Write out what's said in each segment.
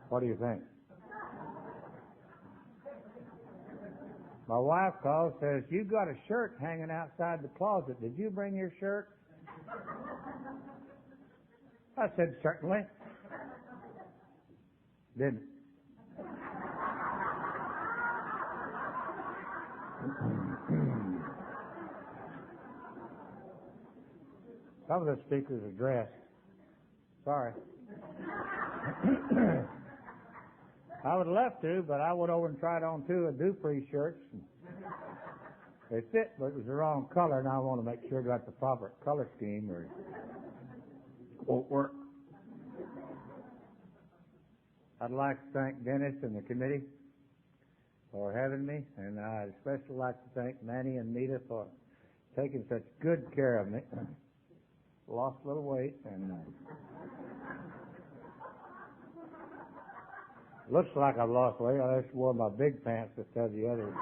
What do you think? My wife calls, says, "You got a shirt hanging outside the closet. Did you bring your shirt?" I said, "Certainly." Didn't. Some of the speakers are dressed. Sorry. I would love to, but I went over and tried on two of Dupree shirts. They fit, but it was the wrong color, and I want to make sure I got the proper color scheme or it won't work. I'd like to thank Dennis and the committee for having me, and I'd especially like to thank Manny and Nita for taking such good care of me. Lost a little weight, and looks like I've lost weight. I just wore my big pants instead of the others.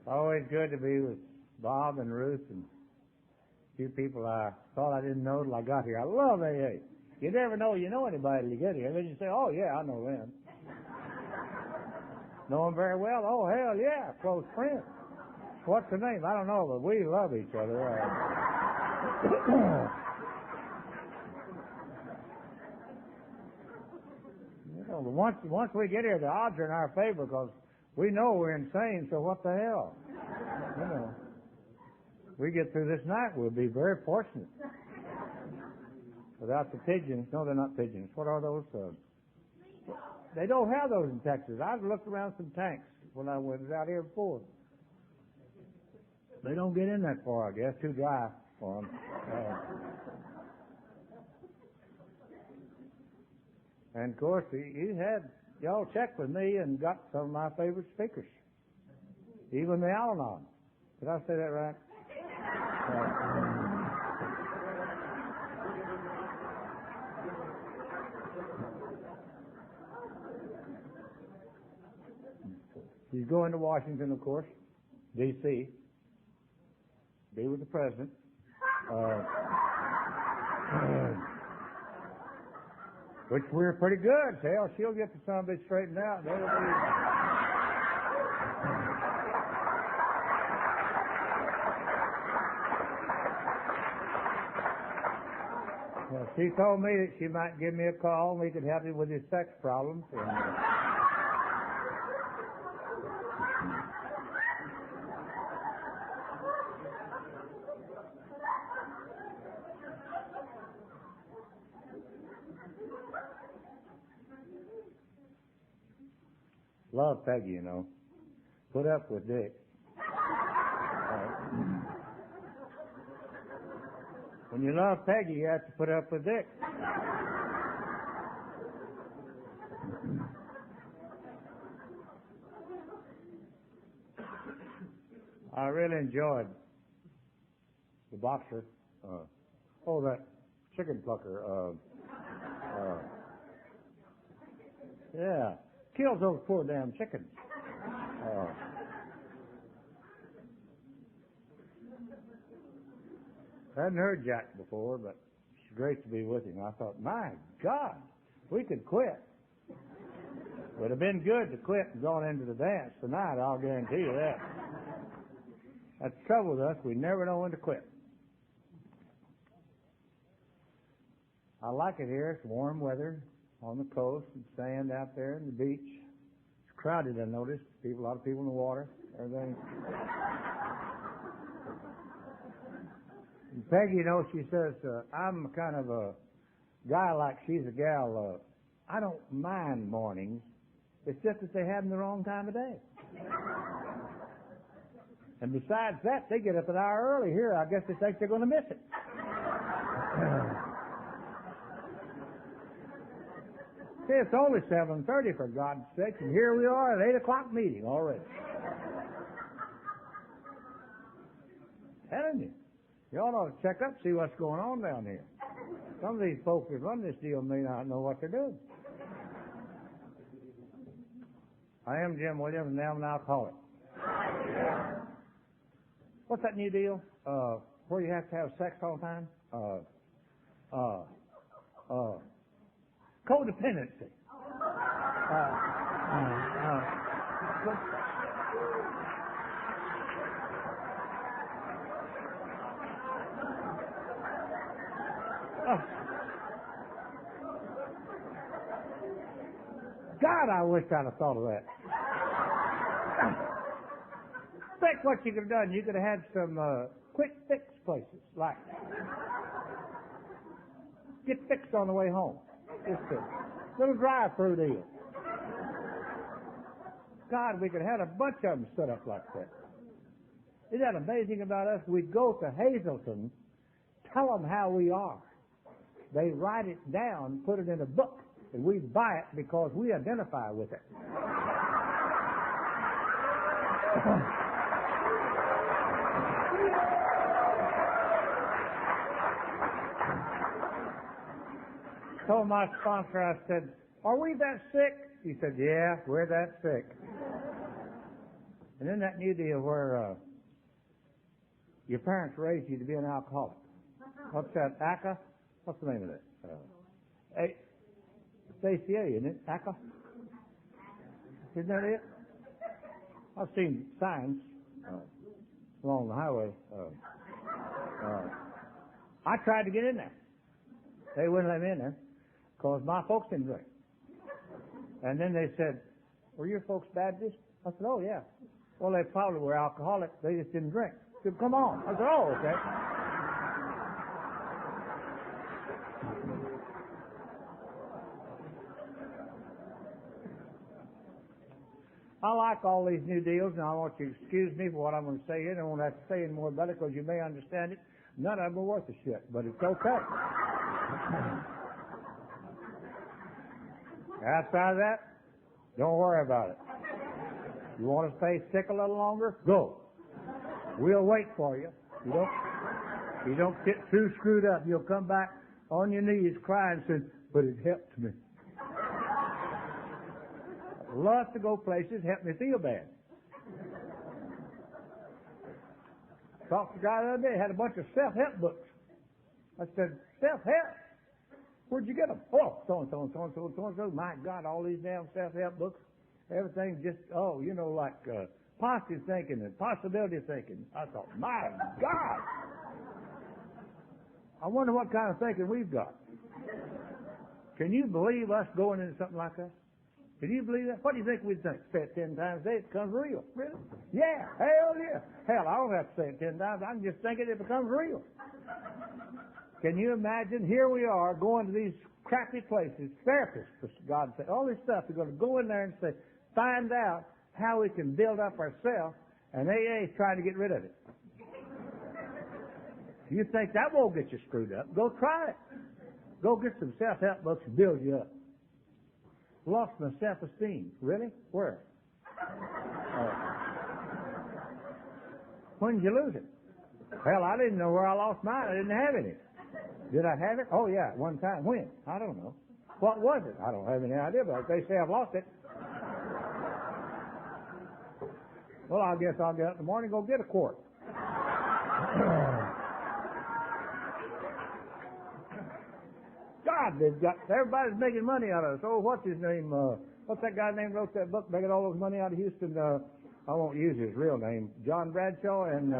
Always good to be with Bob and Ruth and a few people I thought I didn't know till I got here. I love AA. You never know anybody till you get here. Then you say, "Oh, yeah, I know them." Know them very well? Oh, hell, yeah, close friends. What's the name? I don't know, but we love each other. Once we get here, the odds are in our favor because we know we're insane, so what the hell? We get through this night, we'll be very fortunate. Without the pigeons. No, they're not pigeons. What are those? They don't have those in Texas. I've looked around some tanks when I was out here before. They don't get in that far, I guess. Too dry for them. And, of course, y'all checked with me and got some of my favorite speakers. Even the Al-Anon. Did I say that right? He's going to Washington, of course, D.C., be with the president. Which we're pretty good. Hell, she'll get the son of a bitch straightened out. Well, she told me that she might give me a call and we could help him with his sex problems. Love Peggy, Put up with Dick. When you love Peggy, you have to put up with Dick. I really enjoyed the boxer. That chicken plucker. Yeah. Kills those poor damn chickens. I hadn't heard Jack before, but it's great to be with him. I thought, my God, we could quit. Would have been good to quit and gone into the dance tonight, I'll guarantee you that. That's the trouble with us, we never know when to quit. I like it here, it's warm weather. On the coast and sand out there and the beach. It's crowded, I noticed. A lot of people in the water, everything. And Peggy, she says, I'm kind of a guy like she's a gal. I don't mind mornings. It's just that they have them the wrong time of day. And besides that, they get up an hour early here. I guess they think they're going to miss it. It's only 7:30, for God's sake, and here we are at 8 o'clock meeting already. Telling you. You ought to check up, see what's going on down here. Some of these folks that run this deal may not know what they're doing. I am Jim Williams, and now I'm an alcoholic. What's that new deal? Where you have to have sex all the time? Codependency. God, I wish I'd have thought of that. Think what you could have done. You could have had some quick fix places, like get fixed on the way home. Just a little drive-through deal. God, we could have had a bunch of them set up like that. Isn't that amazing about us? We go to Hazleton, tell them how we are. They write it down, put it in a book, and we buy it because we identify with it. Told my sponsor, I said, "Are we that sick?" He said, "Yeah, we're that sick." And then that new deal where your parents raised you to be an alcoholic. What's that, ACA? What's the name of it? ACA, isn't it? ACA? Isn't that it? I've seen signs along the highway. I tried to get in there. They wouldn't let me in there because my folks didn't drink. And then they said, "Were your folks Baptist?" I said, "Oh, yeah." "Well, they probably were alcoholics. They just didn't drink." I said, "Come on." I said, "Oh, okay." I like all these new deals, and I want you to excuse me for what I'm going to say here. I won't have to say any more about it because you may understand it. None of them are worth a shit, but it's okay. Outside of that, don't worry about it. You want to stay sick a little longer? Go. We'll wait for you. You don't get too screwed up. You'll come back on your knees crying and say, "But it helped me." Love to go places, help me feel bad. Talked to a guy the other day, had a bunch of self-help books. I said, "Self-help? Where'd you get them?" "Oh, so-and-so and so-and-so and so-and-so. My God, all these damn self-help books. Everything just, like positive thinking and possibility thinking." I thought, my God. I wonder what kind of thinking we've got. Can you believe us going into something like that? Can you believe that? What do you think we'd think? Say it 10 times a day, it becomes real. Really? Yeah, hell yeah. Hell, I don't have to say it 10 times. I can just think it becomes real. Can you imagine? Here we are going to these crappy places, therapists, for God's sake, all this stuff. We're going to go in there and say, find out how we can build up ourselves, and AA is trying to get rid of it. You think that won't get you screwed up? Go try it. Go get some self-help books and build you up. Lost my self-esteem. Really? Where? When did you lose it? Hell, I didn't know where I lost mine. I didn't have any. Did I have it? Oh, yeah, at one time. When? I don't know. What was it? I don't have any idea, but they say I've lost it. Well, I guess I'll get up in the morning and go get a quart. God, everybody's making money out of us. Oh, what's his name? What's that guy name wrote that book, making all those money out of Houston? I won't use his real name. John Bradshaw and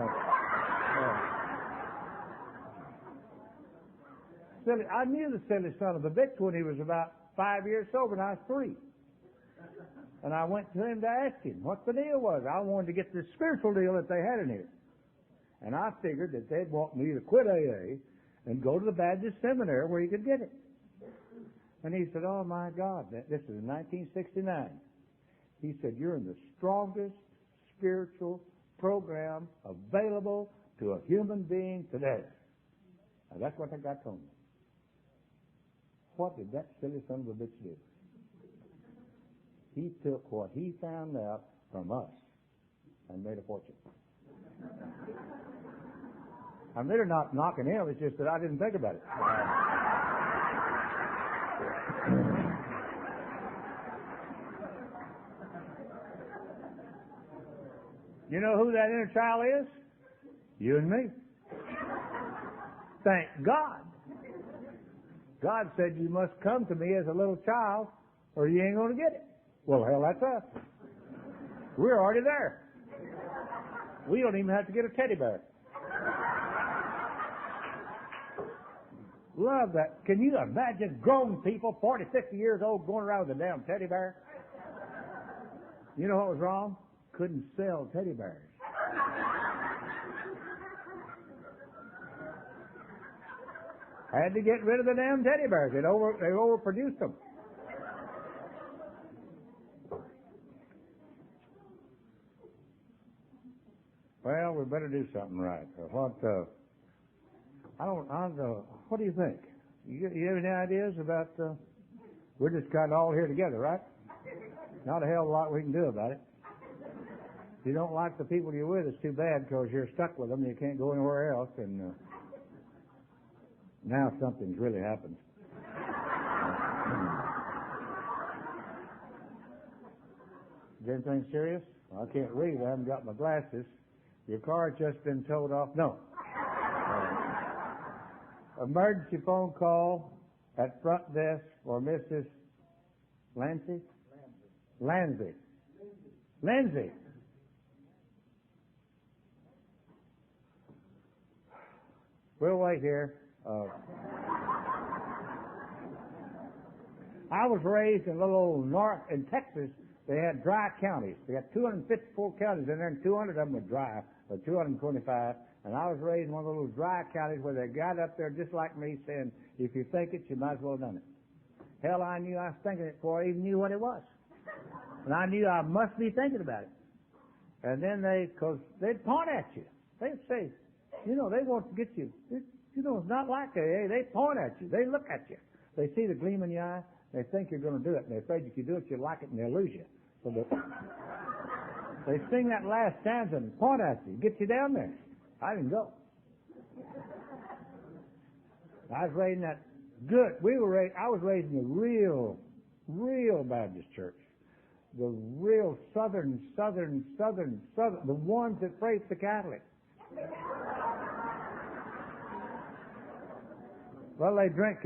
silly. I knew the silly son of a bitch when he was about 5 years sober, and I was 3. And I went to him to ask him what the deal was. I wanted to get this spiritual deal that they had in here. And I figured that they'd want me to quit AA and go to the Baptist seminary where you could get it. And he said, "Oh, my God." This is in 1969. He said, "You're in the strongest spiritual program available to a human being today." Now, that's what that guy told me. What did that silly son of a bitch do? He took what he found out from us and made a fortune. I'm really not knocking him. It's just that I didn't think about it. You know who that inner child is? You and me. Thank God. God said you must come to me as a little child or you ain't going to get it. Well, hell, that's us. We're already there. We don't even have to get a teddy bear. Love that. Can you imagine grown people, 40, 50 years old, going around with a damn teddy bear? You know what was wrong? Couldn't sell teddy bears. Had to get rid of the damn teddy bears. They overproduced them. Well, we better do something right. What do you think? You have any ideas about? We're just kind of all here together, right? Not a hell of a lot we can do about it. If you don't like the people you're with, it's too bad because you're stuck with them. You can't go anywhere else. And now something's really happened. Is anything serious? Well, I can't read. I haven't got my glasses. Your car's just been towed off. No. Emergency phone call at front desk for Mrs. Lindsay? Lindsay. We'll wait here. I was raised in a little old north in Texas. They had dry counties. They got 254 counties in there, and 200 of them were dry, or 225. And I was raised in one of those dry counties where they got up there just like me saying, if you think it, you might as well have done it. Hell, I knew I was thinking it before I even knew what it was. And I knew I must be thinking about it. And then because they'd point at you. They'd say, they want to get you. It's not like they point at you. They look at you. They see the gleam in your eye. They think you're going to do it. And they're afraid if you do it, you'll like it and they'll lose you. So they sing that last stanza and point at you, get you down there. I didn't go. I was raised in that good. I was raised in the real Baptist church. The real southern, the ones that praise the Catholic. Well, they drink,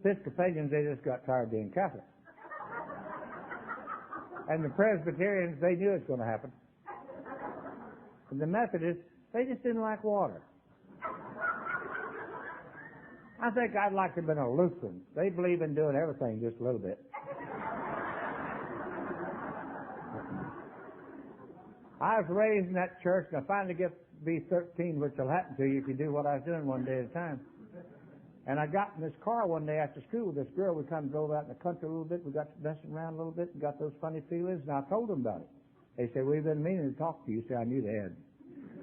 Episcopalians, they just got tired of being Catholic. And the Presbyterians, they knew it was going to happen. And the Methodists, they just didn't like water. I think I'd like to have been a Lutheran. They believe in doing everything just a little bit. I was raised in that church, and I finally get to be 13, which will happen to you if you do what I was doing one day at a time. And I got in this car one day after school with this girl. We kind of drove out in the country a little bit. We got messing around a little bit and got those funny feelings, and I told them about it. They said, we've been meaning to talk to you. I knew they had.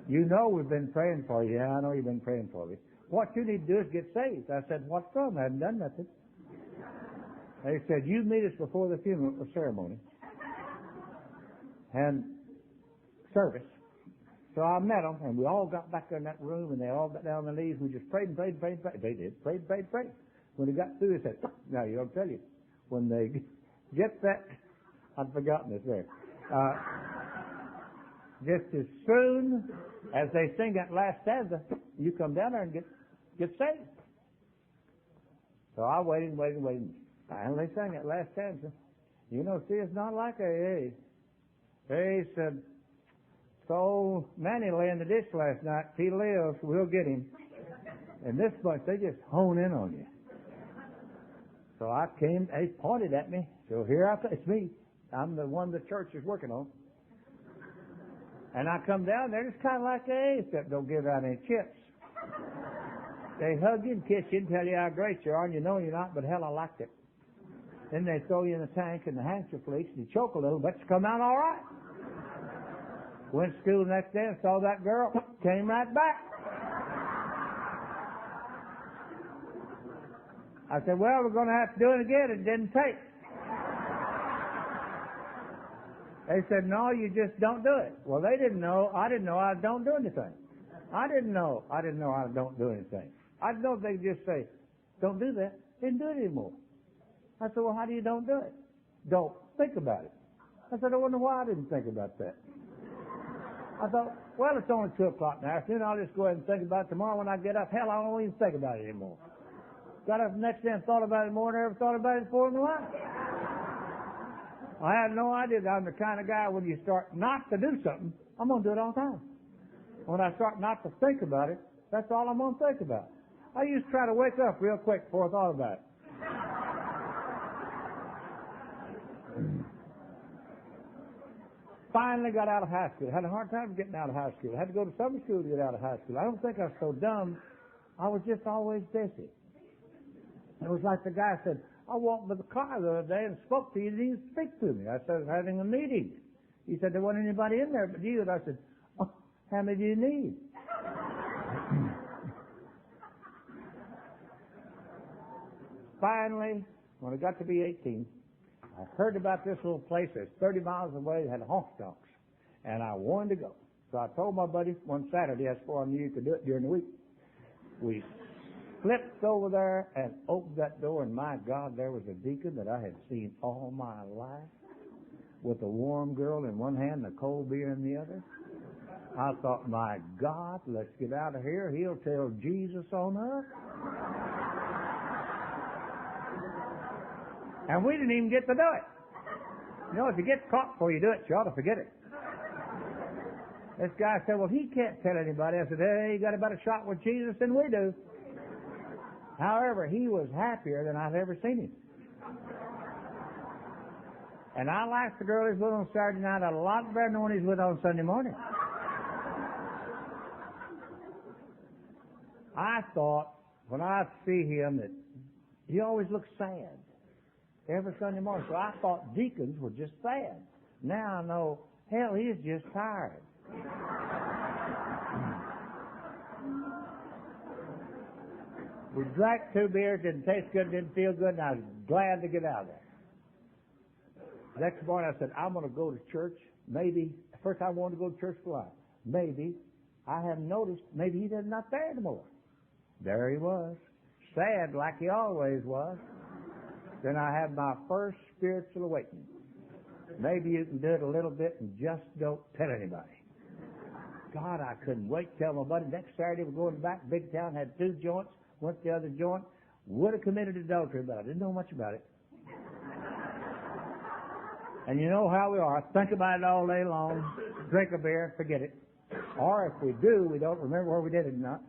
We've been praying for you. Yeah, I know you've been praying for me. What you need to do is get saved. I said, what's wrong? I haven't done nothing. They said, you meet us before the funeral ceremony and service. So I met them, and we all got back there in that room, and they all got down on their knees, and we just prayed and prayed and prayed and prayed. They did. Prayed. When they got through, they said, now, I'll tell you, when they get that, I'd forgotten it there. Just as soon as they sing that last stanza, you come down there and get saved. So I waited. Finally, they sang that last stanza. See, it's not like AA. They said, so Manny lay in the ditch last night. If he lives, we'll get him. And this bunch, they just hone in on you. So I came, they pointed at me. So here it's me. I'm the one the church is working on. And I come down there, it's kind of like AA, except don't give out any chips. They hug you and kiss you and tell you how great you are, and you know you're not, but hell, I liked it. Then they throw you in the tank and the handkerchief leaks, and you choke a little, but you come out all right. Went to school the next day and saw that girl, came right back. I said, well, we're going to have to do it again. It didn't take. They said, no, you just don't do it. Well, they didn't know. I didn't know I don't do anything. I didn't know I don't do anything. I know they just say, don't do that. Didn't do it anymore. I said, well, how do you don't do it? Don't think about it. I said, I wonder why I didn't think about that. I thought, well, it's only 2 o'clock in the afternoon. I'll just go ahead and think about it tomorrow when I get up. Hell, I won't even think about it anymore. Got up the next day and thought about it more than I ever thought about it before in my life. I had no idea that I'm the kind of guy when you start not to do something, I'm going to do it all the time. When I start not to think about it, that's all I'm going to think about. I used to try to wake up real quick before I thought about it. Finally got out of high school. Had a hard time getting out of high school. Had to go to summer school to get out of high school. I don't think I was so dumb. I was just always busy. It was like the guy said, I walked by the car the other day and spoke to you. He didn't speak to me. I said, I was having a meeting. He said, there wasn't anybody in there but you. And I said, oh, how many do you need? Finally, when I got to be 18, I heard about this little place that's 30 miles away that had honky-tonks, and I wanted to go. So I told my buddy one Saturday, that's before I knew you could do it during the week. We slipped over there and opened that door, and my God, there was a deacon that I had seen all my life with a warm girl in one hand and a cold beer in the other. I thought, my God, let's get out of here. He'll tell Jesus on us. And we didn't even get to do it. You know, if you get caught before you do it, you ought to forget it. This guy said, well, he can't tell anybody. I said, hey, you got a better shot with Jesus than we do. However, he was happier than I've ever seen him. And I liked the girl he's with on Saturday night a lot better than when he's with on Sunday morning. I thought, when I see him, that he always looks sad every Sunday morning. So I thought deacons were just sad. Now I know, hell, he's just tired. We drank 2 beers, didn't taste good, didn't feel good, and I was glad to get out of there. Next morning I said, I'm going to go to church. Maybe, first I wanted to go to church for life. Maybe, I haven't noticed, maybe he's not there anymore. There he was, sad like he always was. Then I had my first spiritual awakening. Maybe you can do it a little bit and just don't tell anybody. God, I couldn't wait to tell my buddy. Next Saturday we're going back to big town, had 2 joints, went to the other joint, would have committed adultery, but I didn't know much about it. And you know how we are. Think about it all day long, drink a beer, forget it. Or if we do, we don't remember where we did it or not.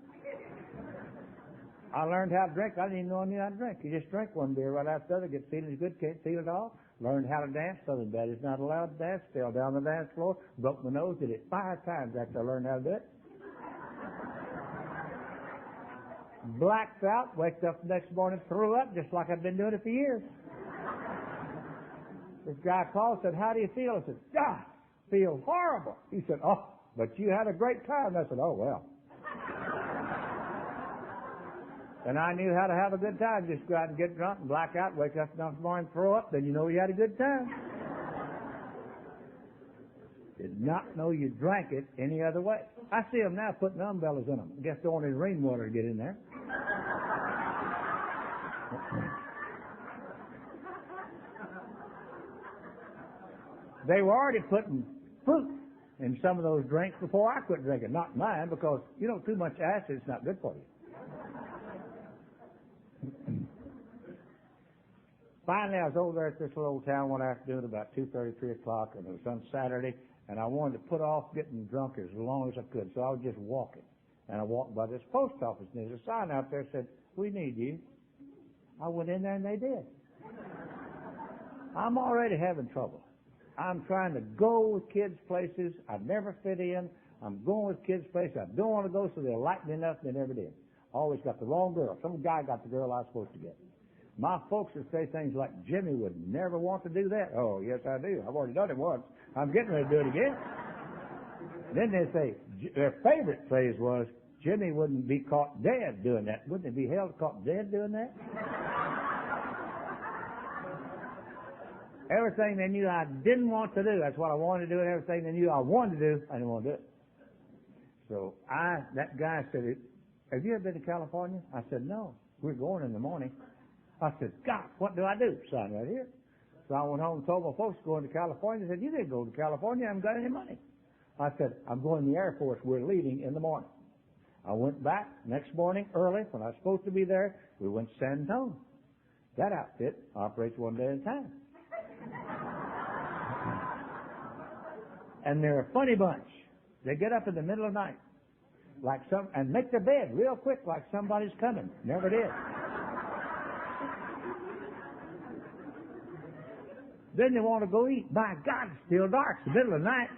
I learned how to drink. I didn't even know I knew how to drink. You just drink one beer right after the other, get feeling good, can't feel it all. Learned how to dance. Southern Baptist not allowed to dance. Fell down the dance floor, broke my nose, did it 5 times after I learned how to do it. Blacked out, waked up the next morning, threw up, just like I've been doing it for years. This guy called and said, how do you feel? I said, God, feel horrible. He said, oh, but you had a great time. I said, oh, well. And I knew how to have a good time. Just go out and get drunk and black out, wake up the next morning, throw up, then you know you had a good time. Did not know you drank it any other way. I see them now putting umbrellas in them. I guess they wanted rainwater to get in there. They were already putting fruit in some of those drinks before I quit drinking. Not mine, because, you know, too much acid is not good for you. Finally, I was over there at this little town one afternoon about 2:30, 3 o'clock, and it was on Saturday, and I wanted to put off getting drunk as long as I could, so I was just walking. And I walked by this post office, and there's a sign out there that said, we need you. I went in there, and they did. I'm already having trouble. I'm trying to go with kids' places. I never fit in. I'm going with kids' places. I don't want to go, so they'll like me enough, and they never did. Always got the wrong girl. Some guy got the girl I was supposed to get. My folks would say things like, Jimmy would never want to do that. Oh, yes, I do. I've already done it once. I'm getting ready to do it again. Then they say, their favorite phrase was, Jimmy wouldn't be caught dead doing that. Wouldn't he be held caught dead doing that? Everything they knew I didn't want to do, that's what I wanted to do, and everything they knew I wanted to do, I didn't want to do it. So that guy said, have you ever been to California? I said, no. We're going in the morning. I said, God, what do I do? Sign right here. So I went home and told my folks going to California. They said, you didn't go to California. I haven't got any money. I said, I'm going in the Air Force. We're leaving in the morning. I went back next morning early when I was supposed to be there. We went to San Antonio. That outfit operates one day at a time. And they're a funny bunch. They get up in the middle of the night and make their bed real quick like somebody's coming. Never did. Then they want to go eat. My God, it's still dark. It's the middle of the night.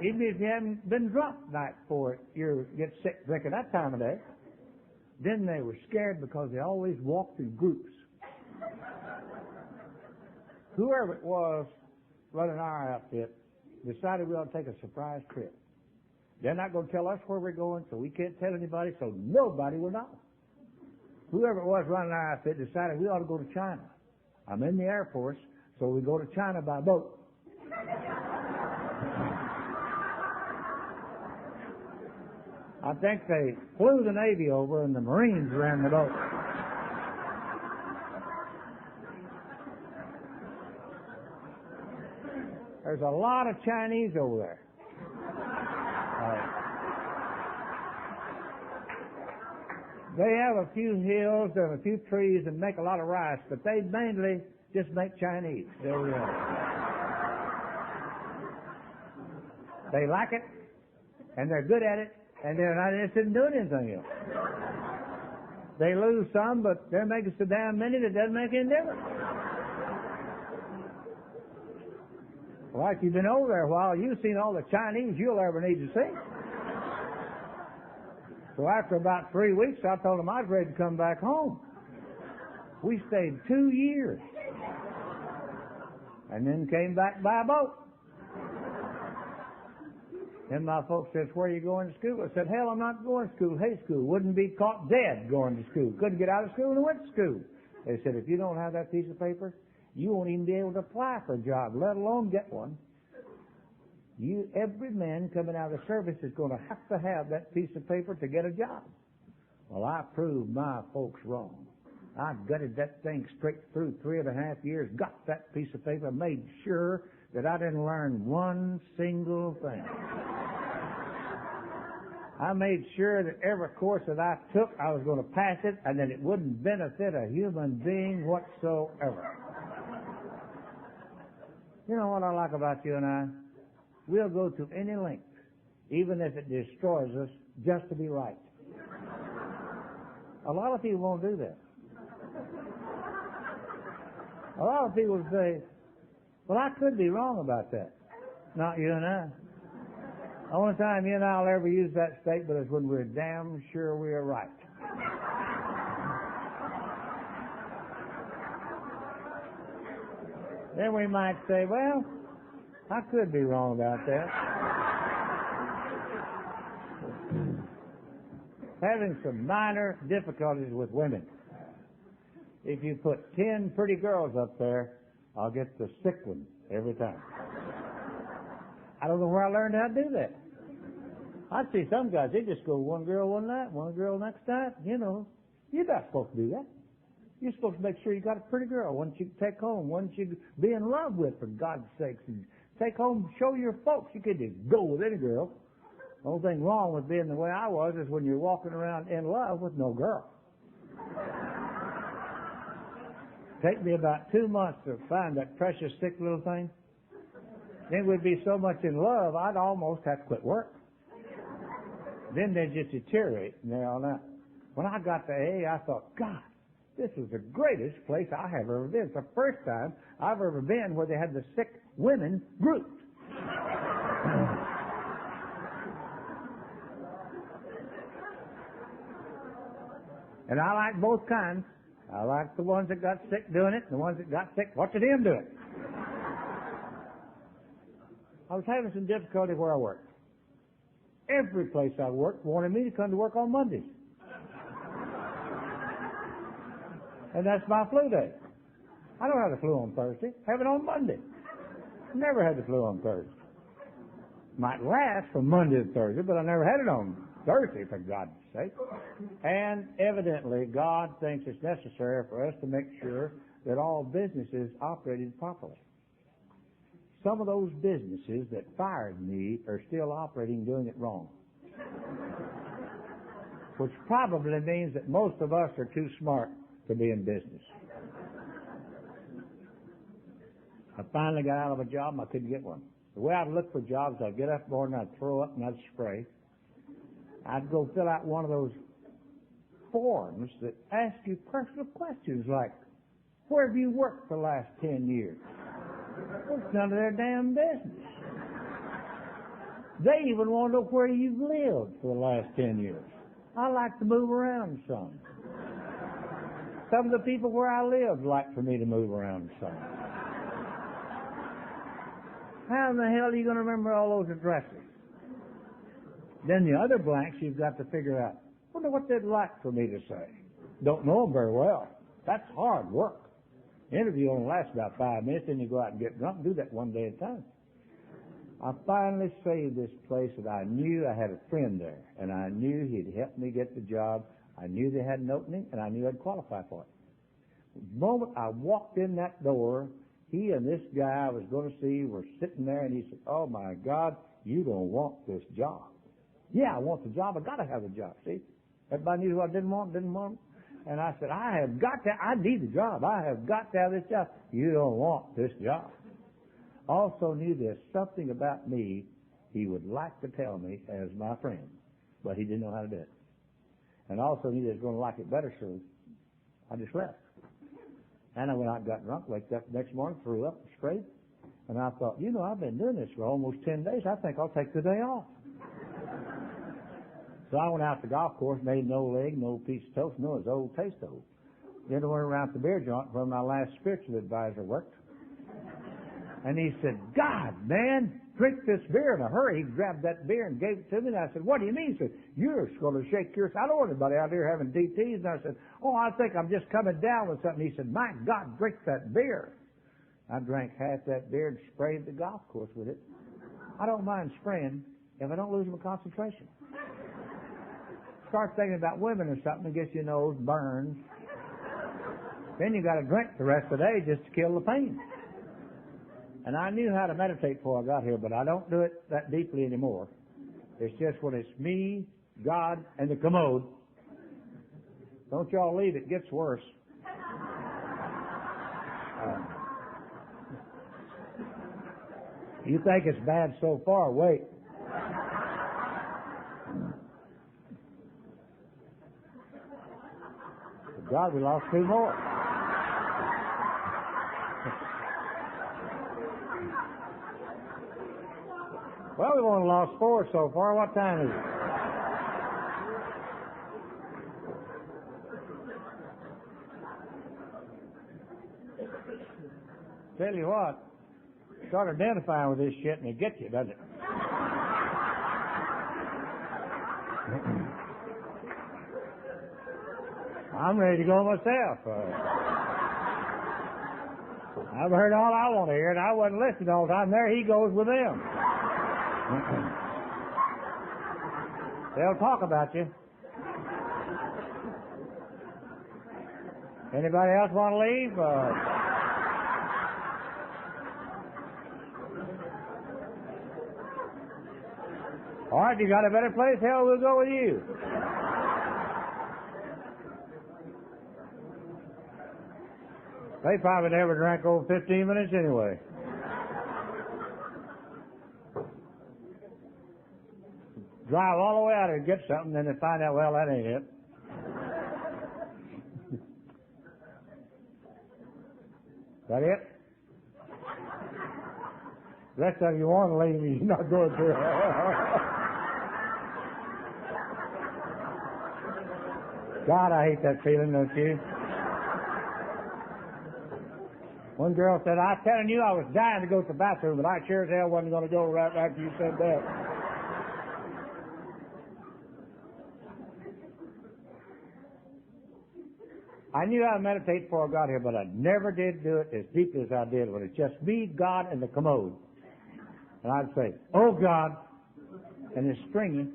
Even if you haven't been drunk the night before, you get sick drinking that time of day. Then they were scared because they always walked in groups. Whoever it was running our outfit decided we ought to take a surprise trip. They're not going to tell us where we're going, so we can't tell anybody, so nobody will know. Whoever it was running our outfit decided we ought to go to China. I'm in the Air Force, so we go to China by boat. I think they flew the Navy over and the Marines ran the boat. There's a lot of Chinese over there. They have a few hills and a few trees and make a lot of rice, but they mainly just make Chinese. There we are. They like it, and they're good at it, and they're not interested in doing anything else. They lose some, but they're making so damn many that doesn't make any difference. Well, if you've been over there a while, you've seen all the Chinese you'll ever need to see. So after about 3 weeks, I told them I was ready to come back home. We stayed 2 years. And then came back by boat. Then my folks said, where are you going to school? I said, hell, I'm not going to school. Hey, school. Wouldn't be caught dead going to school. Couldn't get out of school and went to school. They said, if you don't have that piece of paper, you won't even be able to apply for a job, let alone get one. Every man coming out of the service is going to have that piece of paper to get a job. Well, I proved my folks wrong. I gutted that thing straight through 3.5 years, got that piece of paper, made sure that I didn't learn one single thing. I made sure that every course that I took, I was going to pass it, and that it wouldn't benefit a human being whatsoever. You know what I like about you and I? We'll go to any length, even if it destroys us, just to be right. A lot of people won't do that. A lot of people say, well, I could be wrong about that. Not you and I. The only time you and I will ever use that statement is when we're damn sure we are right. Then we might say, well, I could be wrong about that. Having some minor difficulties with women. If you put 10 pretty girls up there, I'll get the sick one every time. I don't know where I learned how to do that. I see some guys, they just go one girl one night, one girl next night. You know, you're not supposed to do that. You're supposed to make sure you got a pretty girl, one you can take home, one you can be in love with, for God's sakes. And take home, show your folks. You could just go with any girl. The only thing wrong with being the way I was is when you're walking around in love with no girl. Take me about 2 months to find that precious sick little thing. Then we'd be so much in love, I'd almost have to quit work. Then they'd just deteriorate from there on out. When I got to AA, I thought, God, this is the greatest place I have ever been. It's the first time I've ever been where they had the sick women grouped. And I like both kinds. I like the ones that got sick doing it, and the ones that got sick watching them do it. I was having some difficulty where I worked. Every place I worked wanted me to come to work on Mondays. And that's my flu day. I don't have the flu on Thursday. Have it on Monday. Never had the flu on Thursday. Might last from Monday to Thursday, but I never had it on Thursday, for God's sake. And evidently, God thinks it's necessary for us to make sure that all businesses operated properly. Some of those businesses that fired me are still operating doing it wrong. Which probably means that most of us are too smart to be in business. I finally got out of a job and I couldn't get one. The way I'd look for jobs, I'd get up in the morning, I'd throw up and I'd spray. I'd go fill out one of those forms that ask you personal questions like, where have you worked for the last 10 years? Well, it's none of their damn business. They even want to know where you've lived for the last 10 years. I like to move around some. Some of the people where I lived like for me to move around some. How in the hell are you going to remember all those addresses? Then the other blanks you've got to figure out, wonder what they'd like for me to say. Don't know them very well. That's hard work. The interview only lasts about 5 minutes, then you go out and get drunk and do that one day at a time. I finally saved this place that I knew I had a friend there, and I knew he'd help me get the job. I knew they had an opening, and I knew I'd qualify for it. The moment I walked in that door, he and this guy I was going to see were sitting there, and he said, oh, my God, you don't want this job. Yeah, I want the job. I got to have the job, see? Everybody knew who I didn't want. And I said, I need the job. I have got to have this job. You don't want this job. Also knew there's something about me he would like to tell me as my friend, but he didn't know how to do it. And also knew he was going to like it better, so I just left. And I went out and got drunk, waked up the next morning, threw up and sprayed. And I thought, I've been doing this for almost 10 days. I think I'll take the day off. So I went out to the golf course, made no leg, no piece of toast, no, it was old taste of. Then I went around to the beer joint where my last spiritual advisor worked. And he said, God, man, drink this beer in a hurry. He grabbed that beer and gave it to me. And I said, what do you mean? He said, you're going to shake yours. I don't want anybody out here having DTs. And I said, I think I'm just coming down with something. He said, my God, drink that beer. I drank half that beer and sprayed the golf course with it. I don't mind spraying if I don't lose my concentration. Start thinking about women or something, it gets your nose burns. Then you got to drink the rest of the day just to kill the pain. And I knew how to meditate before I got here, but I don't do it that deeply anymore. It's just when it's me, God, and the commode. Don't y'all leave, it gets worse. You think it's bad so far, wait. God, we lost 2 more. Well, we've only lost 4 so far. What time is it? Tell you what, start identifying with this shit and it gets you, doesn't it? I'm ready to go myself. I've heard all I want to hear, and I wasn't listening all the time. There he goes with them. They'll talk about you. Anybody else want to leave? All right, you got a better place? Hell, we'll go with you. They probably never drank over 15 minutes anyway. Drive all the way out here and get something, then they find out, well, that ain't it. That it? The rest of you want to leave, you're not going through. God, I hate that feeling, don't you? One girl said, I'm telling you, I was dying to go to the bathroom, but I sure as hell wasn't going to go right after you said that. I knew I'd meditate before I got here, but I never did do it as deeply as I did when it's just me, God, and the commode. And I'd say, oh, God, and it's stringy.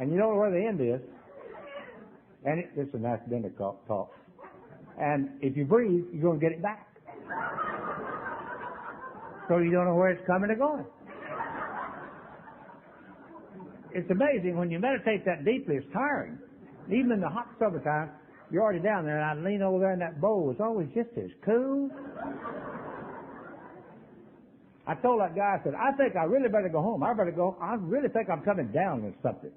And you don't know where the end is. And it's an academic talk. And if you breathe, you're going to get it back. So you don't know where it's coming or going. It's amazing when you meditate that deeply, it's tiring. Even in the hot summertime, you're already down there, and I'd lean over there in that bowl. It's always just as cool. I told that guy, I said, I think I really better go home. I better go. I really think I'm coming down with something.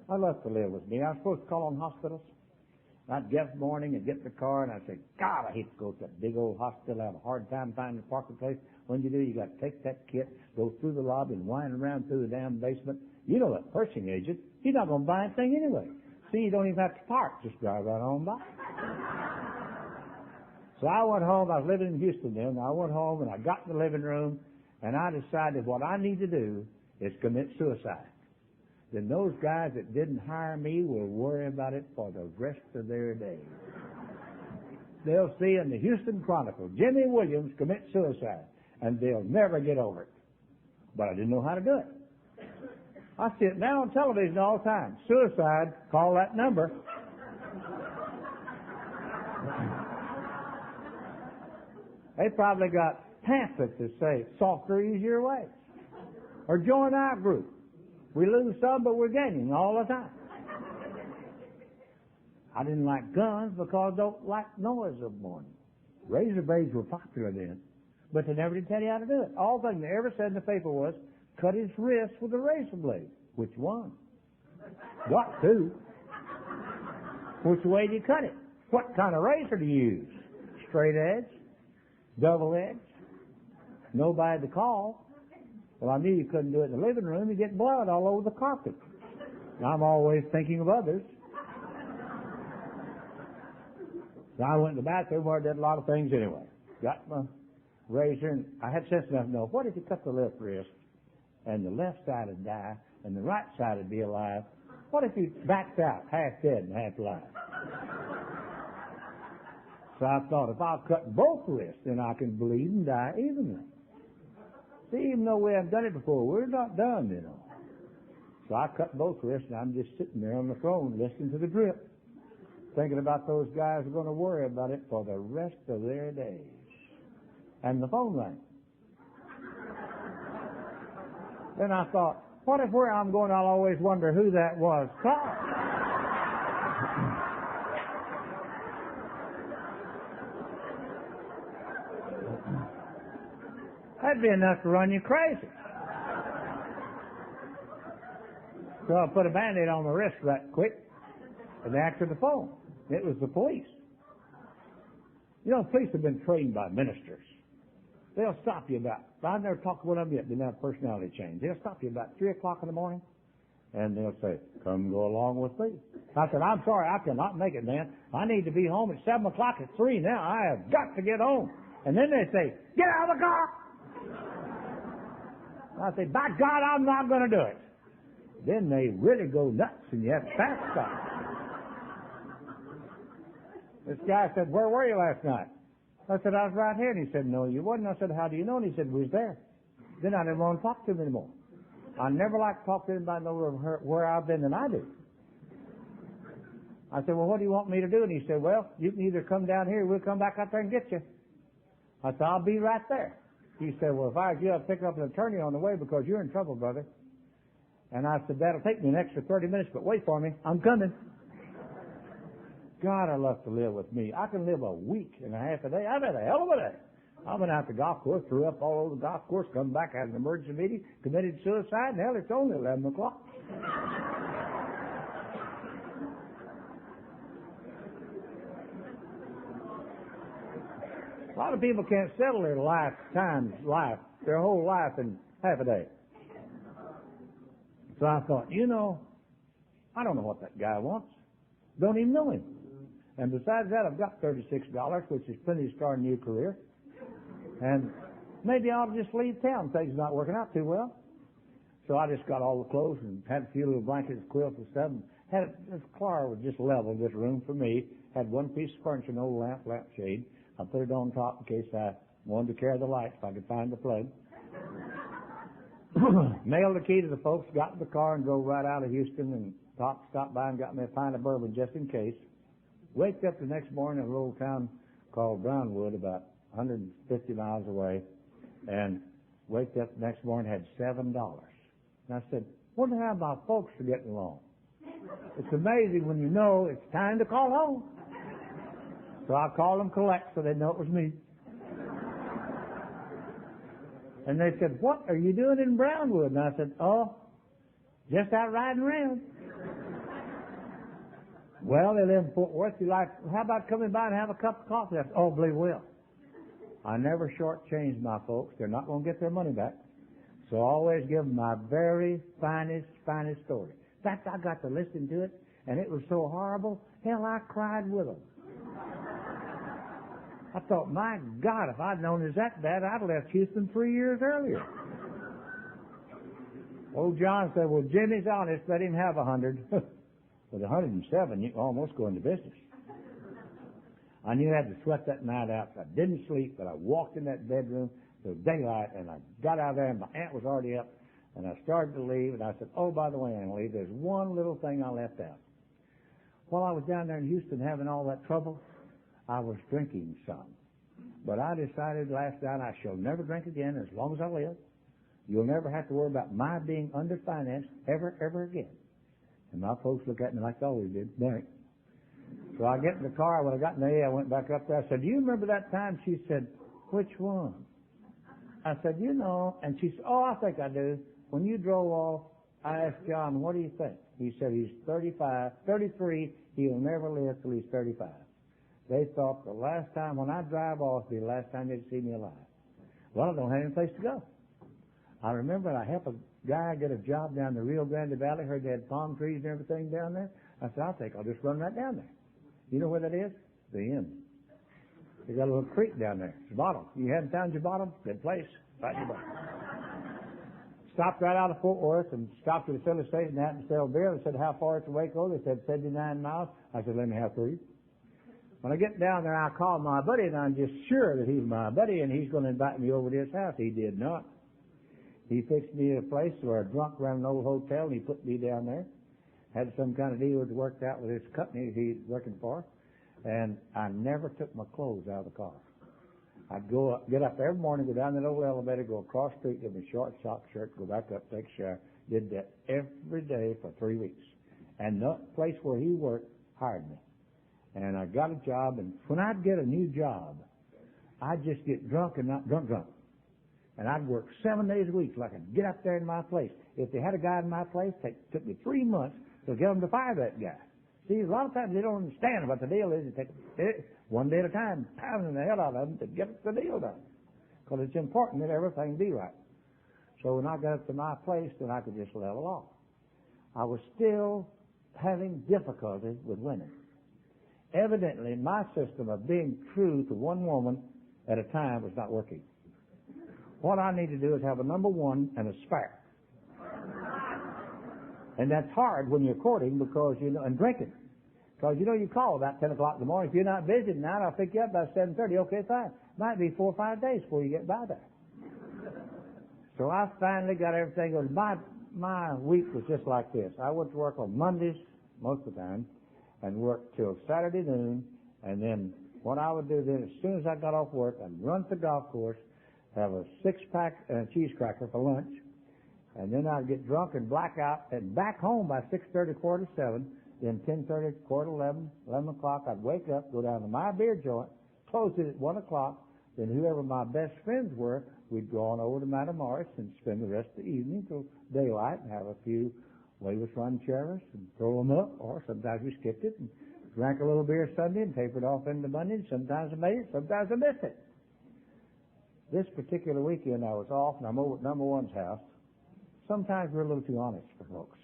I love to live with me. I was supposed to call on hospitals. I'd get up in the morning and get in the car, and I'd say, God, I hate to go to that big old hospital. I have a hard time finding a parking place. When you do, you got to take that kit, go through the lobby, and wind around through the damn basement. You know that purchasing agent, he's not going to buy anything anyway. See, you don't even have to park. Just drive right on by. So I went home. I was living in Houston then. I went home, and I got in the living room, and I decided what I need to do is commit suicide. Then those guys that didn't hire me will worry about it for the rest of their days. They'll see in the Houston Chronicle, Jimmy Williams commit suicide, and they'll never get over it. But I didn't know how to do it. I see it now on television all the time. Suicide, call that number. They probably got pamphlets that say, softer, easier ways. Or join our group. We lose some, but we're gaining all the time. I didn't like guns because I don't like noise of morning. Razor blades were popular then, but they never did tell you how to do it. All thing they ever said in the paper was, cut his wrist with a razor blade. Which one? What to? Which way do you cut it? What kind of razor do you use? Straight edge? Double edge? Nobody to call. Well, I knew you couldn't do it in the living room. You get blood all over the carpet. I'm always thinking of others. So I went to the bathroom where I did a lot of things anyway. Got my razor, and I had sense enough to know, what if you cut the left wrist and the left side would die and the right side would be alive? What if he backed out, half dead and half alive? So I thought, if I'll cut both wrists, then I can bleed and die evenly. See, even though we haven't done it before, we're not done, you know. So I cut both wrists, and I'm just sitting there on the phone listening to the drip, thinking about those guys who are going to worry about it for the rest of their days. And the phone rang. Then I thought, what if where I'm going, I'll always wonder who that was calling? That'd be enough to run you crazy. So I put a Band-Aid on my wrist right quick, and they answered the phone. It was the police. You know, police have been trained by ministers. They'll stop you about, I've never talked to one of them yet, didn't have personality change. They'll stop you about 3 o'clock in the morning, and they'll say, come go along with me. I said, I'm sorry, I cannot make it, man. I need to be home at 7 o'clock at 3 now. I have got to get home. And then they say, get out of the car. I say, by God, I'm not going to do it. Then they really go nuts, and you have to fast stop. This guy said, where were you last night? I said, I was right here. And he said, no, you wasn't. I said, how do you know? And he said, we was there. Then I didn't want to talk to him anymore. I never like to talk to anybody know where I've been than I do. I said, well, what do you want me to do? And he said, well, you can either come down here or we'll come back out there and get you. I said, I'll be right there. He said, well, if I was you, I'd pick up an attorney on the way because you're in trouble, brother. And I said, that'll take me an extra 30 minutes, but wait for me. I'm coming. God, I love to live with me. I can live a week and a half a day. I've had a hell of a day. I went out to the golf course, threw up all over the golf course, come back, had an emergency meeting, committed suicide, and hell, it's only 11 o'clock. A lot of people can't settle their life, their whole life in half a day. So I thought, you know, I don't know what that guy wants. Don't even know him. And besides that, I've got $36, which is plenty to start a new career. And maybe I'll just leave town. Things not working out too well. So I just got all the clothes and had a few little blankets, quilts and stuff. And had this car was just leveled this room for me. had one piece of furniture, an old lampshade. I put it on top in case I wanted to carry the lights if I could find the plug. Mailed the key to the folks, got in the car and drove right out of Houston, and stopped by and got me a pint of bourbon just in case. Waked up the next morning in a little town called Brownwood, about 150 miles away, and waked up the next morning had $7. And I said, wonder how my folks are getting along. It's amazing when you know it's time to call home. So I called them collect so they know it was me. And they said, what are you doing in Brownwood? And I said, oh, just out riding around. Well, they live in Fort Worth. You like, how about coming by and have a cup of coffee? I said, oh, believe will. I never shortchanged my folks. They're not going to get their money back. So I always give them my very finest story. In fact, I got to listen to it, and it was so horrible, hell, I cried with them. I thought, my God, if I'd known it was that bad, I'd have left Houston 3 years earlier. Old John said, well, Jimmy's honest, let him have 100. With 107, you can almost go into business. I knew I had to sweat that night out. I didn't sleep, but I walked in that bedroom. It was daylight, and I got out of there, and my aunt was already up, and I started to leave, and I said, oh, by the way, Annalie, there's one little thing I left out. While I was down there in Houston having all that trouble, I was drinking some. But I decided last night I shall never drink again as long as I live. You'll never have to worry about my being underfinanced ever again. And my folks look at me like they always did. Derek. So I get in the car. When I got in the A, I went back up there. I said, do you remember that time? She said, which one? I said, you know. And she said, oh, I think I do. When you drove off, I asked John, what do you think? He said, he's 33. He'll never live till he's 35. They thought the last time when I drive off will be the last time they'd see me alive. Well, I don't have any place to go. I remember I helped a guy get a job down the Rio Grande Valley. Heard they had palm trees and everything down there. I said, I think I'll just run right down there. You know where that is? The inn. They got a little creek down there. It's the bottom. You hadn't found your bottom? Good place. Right in your bottom. Stopped right out of Fort Worth and stopped at the filling station and happened to sell beer. They said, how far is to Waco? They said, 79 miles. I said, let me have 3. When I get down there, I call my buddy, and I'm just sure that he's my buddy, and he's going to invite me over to his house. He did not. He fixed me a place where a drunk ran an old hotel, and he put me down there. Had some kind of deal that worked out with his company he's working for, and I never took my clothes out of the car. I'd get up every morning, go down that old elevator, go across the street, get my short sock shirt, go back up, take a shower. Did that every day for 3 weeks. And the place where he worked hired me. And I got a job, and when I'd get a new job, I'd just get drunk and not drunk. And I'd work 7 days a week so I could get up there in my place. If they had a guy in my place, it took me 3 months to get them to fire that guy. See, a lot of times they don't understand what the deal is. It takes one day at a time, pounding the hell out of them to get the deal done. Because it's important that everything be right. So when I got up to my place, then I could just level off. I was still having difficulty with women. Evidently, my system of being true to one woman at a time was not working. What I need to do is have a number one and a spare. And that's hard when you're courting because, and drinking. Because, you call about 10 o'clock in the morning. If you're not busy tonight, I'll pick you up by 7:30. Okay, fine. Might be 4 or 5 days before you get by there. So I finally got everything. My week was just like this. I went to work on Mondays most of the time, and worked till Saturday noon, and then what I would do then, as soon as I got off work, I'd run to the golf course, have a 6-pack and a cheese cracker for lunch, and then I'd get drunk and black out, and back home by 6:30, 7:15, then 10:30, 11:15, 11 o'clock, I'd wake up, go down to my beer joint, close it at 1 o'clock, then whoever my best friends were, we'd go on over to Madam Morris and spend the rest of the evening till daylight and have a few Wayward Run chairs and throw them up, or sometimes we skipped it and drank a little beer Sunday and tapered off into Monday, and sometimes I made it, sometimes I missed it. This particular weekend I was off, and I'm over at number one's house. Sometimes we're a little too honest for folks.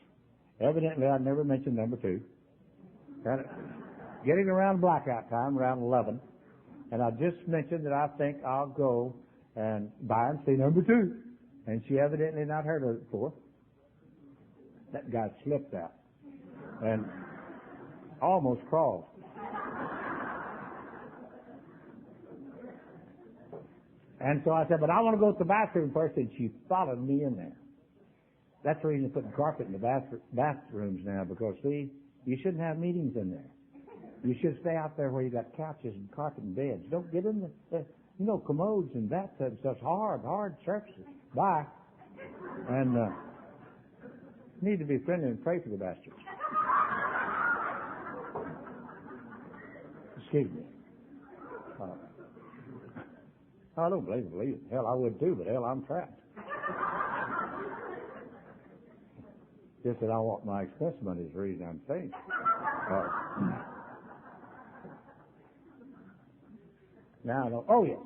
Evidently, I'd never mentioned number 2. Getting around blackout time, around 11, and I just mentioned that I think I'll go and buy and see number 2. And she evidently not heard of it before. That guy slipped out and almost crawled. And so I said, but I want to go to the bathroom first, and she followed me in there. That's the reason they're putting carpet in the bathrooms now, because, see, you shouldn't have meetings in there. You should stay out there where you got couches and carpet and beds. Don't get in the, commodes and bathtubs and stuff. Hard surfaces. Bye. And need to be friendly and pray for the bastards. Excuse me. I don't believe it. Hell, I would too, but hell, I'm trapped. Just that I want my expense money is the reason I'm saying. Now, oh yeah.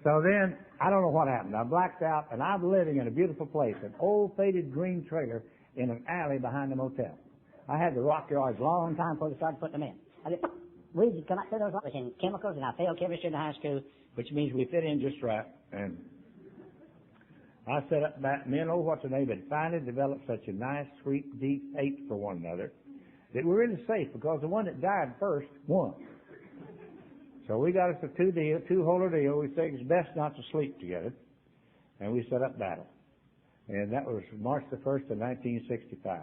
So then, I don't know what happened. I blacked out, and I'm living in a beautiful place, an old faded green trailer in an alley behind the motel. I had to rock yards a long time before they started putting them in. I did, we cannot fit those in chemicals, and I failed chemistry in high school, which means we fit in just right. And I set up that, me and old what's-her-name had finally developed such a nice, sweet, deep hate for one another that we're really safe, because the one that died first won. So we got us a two-holder deal. We think it's best not to sleep together, and we set up battle. And that was March the 1st of 1965.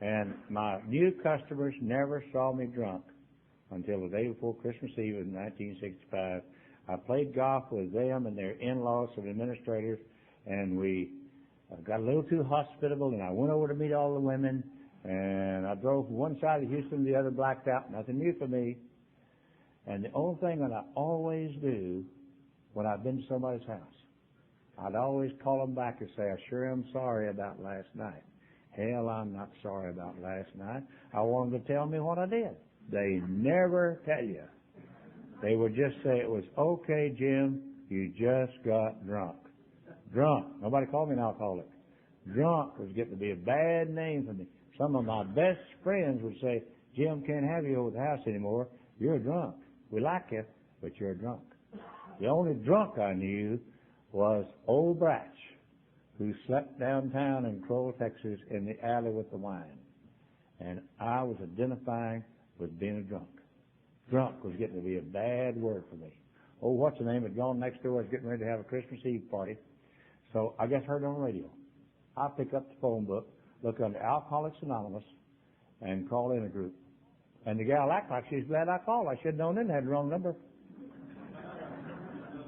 And my new customers never saw me drunk until the day before Christmas Eve of 1965. I played golf with them and their in-laws and administrators, and we got a little too hospitable, and I went over to meet all the women, and I drove from one side of Houston to the other, blacked out, nothing new for me. And the only thing that I always do when I've been to somebody's house, I'd always call them back and say, I sure am sorry about last night. Hell, I'm not sorry about last night. I want them to tell me what I did. They never tell you. They would just say, it was okay, Jim, you just got drunk. Drunk. Nobody called me an alcoholic. Drunk was getting to be a bad name for me. Some of my best friends would say, Jim, can't have you over the house anymore. You're drunk. We like you, but you're drunk. The only drunk I knew was old Bratch, who slept downtown in Kroll, Texas, in the alley with the wine. And I was identifying with being a drunk. Drunk was getting to be a bad word for me. Oh, what's the name? Had gone next door. I was getting ready to have a Christmas Eve party. So I guess heard on the radio. I pick up the phone book, look under Alcoholics Anonymous, and call in a group. And the gal acted like she's glad I called. I should have known then, had the wrong number.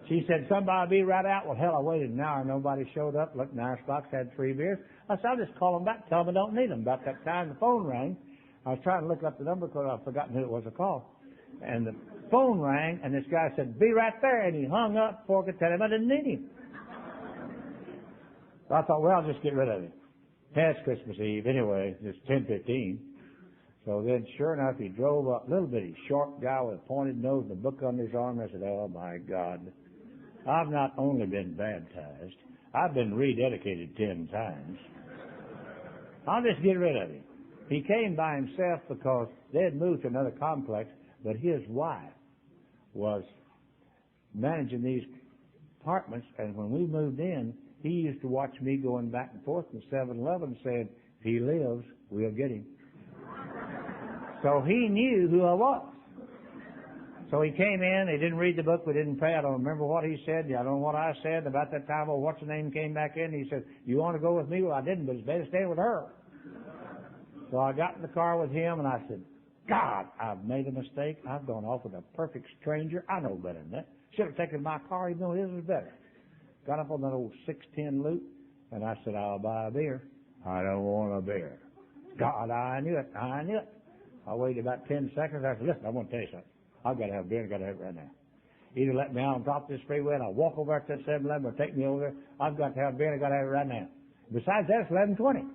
She said, somebody will be right out. Well, hell, I waited an hour. Nobody showed up. Looked in the icebox, had 3 beers. I said, I'll just call them back, tell them I don't need them. About that time, the phone rang. I was trying to look up the number because I'd forgotten who it was to call. And the phone rang, and this guy said, be right there. And he hung up before I could tell him I didn't need him. So I thought, well, I'll just get rid of him. Past Christmas Eve, anyway, it's 10:15. So then, sure enough, he drove up, little bitty, short guy with a pointed nose and a book under his arm. I said, oh, my God. I've not only been baptized, I've been rededicated 10 times. I'll just get rid of him. He came by himself because they had moved to another complex, but his wife was managing these apartments, and when we moved in, he used to watch me going back and forth from 7-Eleven saying, if he lives, we'll get him. So he knew who I was. So he came in, he didn't read the book, we didn't pray. I don't remember what he said, I don't know what I said. About that time, what's the name came back in, he said, you want to go with me? Well, I didn't, but it's better stay with her. So I got in the car with him, and I said, God, I've made a mistake. I've gone off with a perfect stranger. I know better than that. Should have taken my car, even though his was better. Got up on that old 610 loop, and I said, I'll buy a beer. I don't want a beer. God, I knew it. I waited about 10 seconds. I said, listen, I want to tell you something. I've got to have a beer. I've got to have it right now. Either let me out and drop this freeway, and I'll walk over to that 7-Eleven or take me over there. I've got to have a beer. I've got to have it right now. Besides that, it's 11:20.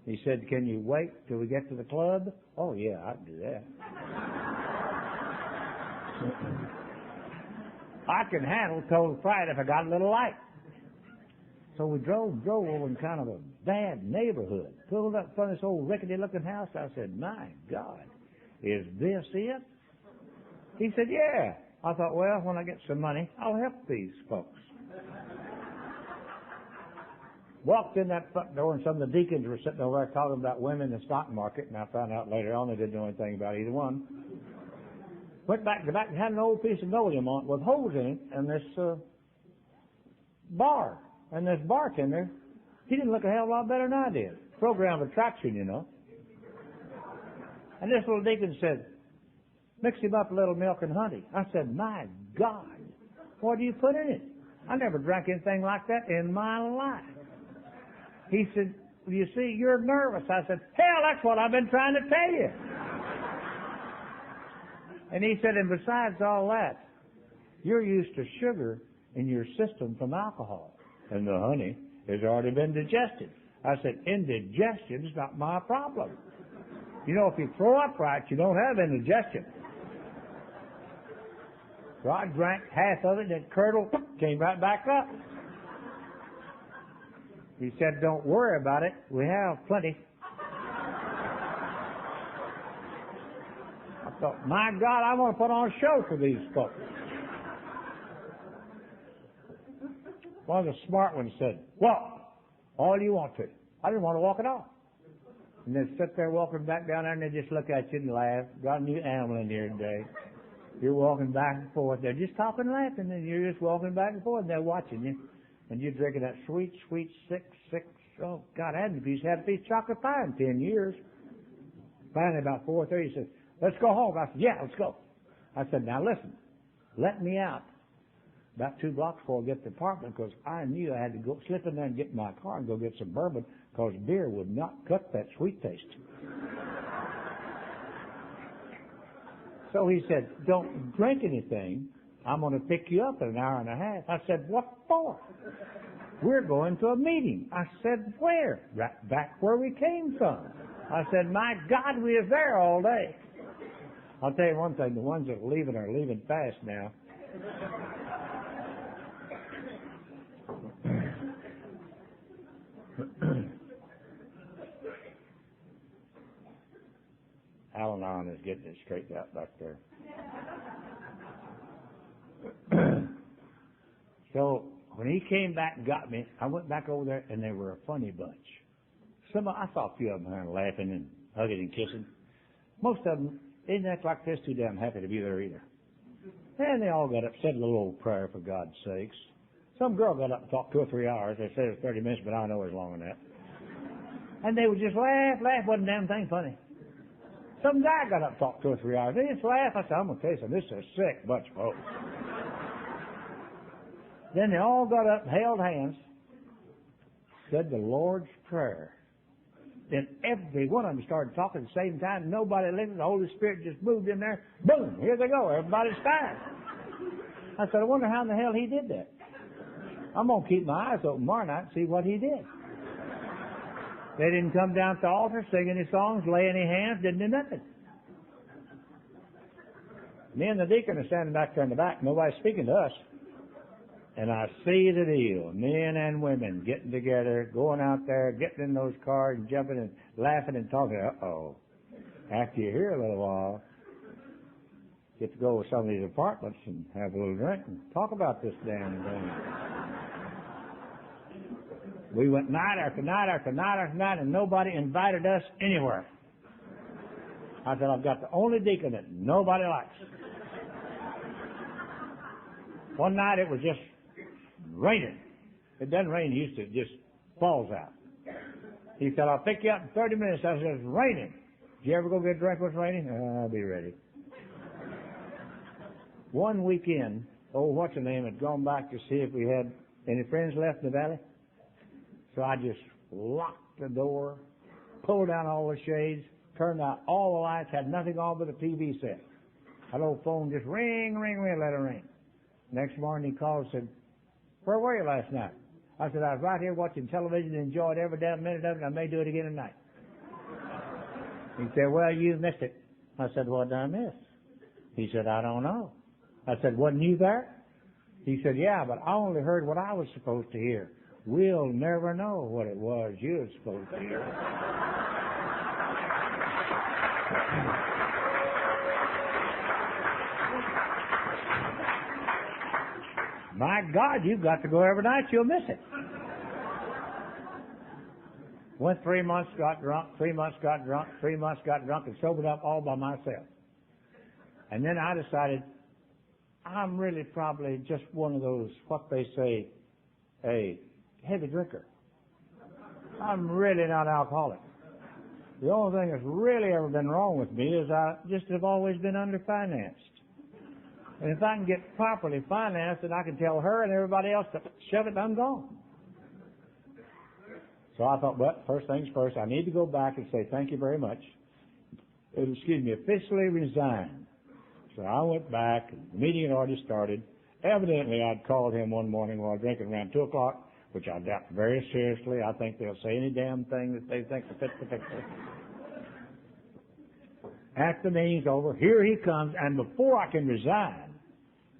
He said, can you wait till we get to the club? Oh, yeah, I can do that. I can handle cold fright if I got a little light. So we drove over in kind of a bad neighborhood. Pulled up in front of this old rickety-looking house. I said, my God, is this it? He said, yeah. I thought, well, when I get some money, I'll help these folks. Walked in that front door, and some of the deacons were sitting over there talking about women in the stock market, and I found out later on they didn't know anything about either one. Went back to the back and had an old piece of linoleum on it with holes in it and this bar. And this bartender, he didn't look a hell of a lot better than I did. Program of attraction, you know. And this little deacon said, mix him up a little milk and honey. I said, my God, what do you put in it? I never drank anything like that in my life. He said, well, you see, you're nervous. I said, hell, that's what I've been trying to tell you. And he said, and besides all that, you're used to sugar in your system from alcohol. And the honey has already been digested. I said, indigestion is not my problem. You know, if you throw up right, you don't have indigestion. So I drank half of it, and it curdled, came right back up. He said, don't worry about it. We have plenty. I thought, my God, I want to put on a show for these folks. One of the smart ones said, walk all you want to. I didn't want to walk at all. And they sit there walking back down there, and they just look at you and laugh. Got a new animal in here today. You're walking back and forth. They're just talking and laughing, and you're just walking back and forth, and they're watching you. And you're drinking that sweet, sick, oh, God, I hadn't had a piece of chocolate pie in 10 years. Finally, about 4:30, he said, let's go home. I said, yeah, let's go. I said, now listen, let me out about 2 blocks before I get to the apartment, because I knew I had to go slip in there and get in my car and go get some bourbon, because beer would not cut that sweet taste. So he said, don't drink anything. I'm going to pick you up in an hour and a half. I said, what for? We're going to a meeting. I said, where? Right back where we came from. I said, my God, we was there all day. I'll tell you one thing, the ones that are leaving fast now. Al-Anon is getting it straightened out back there. So when he came back and got me, I went back over there, and they were a funny bunch. I saw a few of them there laughing and hugging and kissing. Most of them didn't act like they're too damn happy to be there either. And they all got up, said a little old prayer for God's sakes. Some girl got up and talked 2 or 3 hours. They said it was 30 minutes, but I know it was longer than that. And they would just laugh, wasn't a damn thing funny. Some guy got up and talked 2 or 3 hours. They just laughed. I said, I'm going to tell you something. This is a sick bunch of folks. Then they all got up and held hands, said the Lord's Prayer. Then every one of them started talking at the same time. Nobody listened. The Holy Spirit just moved in there. Boom, here they go. Everybody's fine. I said, I wonder how in the hell he did that. I'm going to keep my eyes open tomorrow night and see what he did. They didn't come down to the altar, sing any songs, lay any hands, didn't do nothing. Me and the deacon are standing back there in the back. Nobody's speaking to us. And I see the deal. Men and women getting together, going out there, getting in those cars and jumping and laughing and talking. Uh-oh. After you're here a little while, get to go with some of these apartments and have a little drink and talk about this damn thing. We went night after night after night after night, and nobody invited us anywhere. I said, I've got the only deacon that nobody likes. One night it was just raining. It doesn't rain used to, it just falls out. He said, I'll pick you up in 30 minutes. I said, it's raining. Did you ever go get a drink when it's raining? I'll be ready. One weekend, what's her name, had gone back to see if we had any friends left in the valley. So I just locked the door, pulled down all the shades, turned out all the lights, had nothing on but a TV set. That old phone just ring, ring, ring, let it ring. Next morning he called and said, where were you last night? I said, I was right here watching television and enjoyed every damn minute of it, and I may do it again tonight. He said, well, you missed it. I said, what did I miss? He said, I don't know. I said, wasn't you there? He said, yeah, but I only heard what I was supposed to hear. We'll never know what it was you were supposed to hear. My God, you've got to go every night, you'll miss it. Went 3 months, got drunk, 3 months, got drunk, 3 months, got drunk, and sobered up all by myself. And then I decided I'm really probably just one of those, what they say, a heavy drinker. I'm really not alcoholic. The only thing that's really ever been wrong with me is I just have always been underfinanced. And if I can get properly financed, then I can tell her and everybody else to shove it, I'm gone. So I thought, well, first things first, I need to go back and say thank you very much. Officially resign. So I went back, and the meeting had already started. Evidently, I'd called him one morning while drinking around 2 o'clock, which I doubt very seriously. I think they'll say any damn thing that they think will fit the picture. After the meeting's over, here he comes, and before I can resign,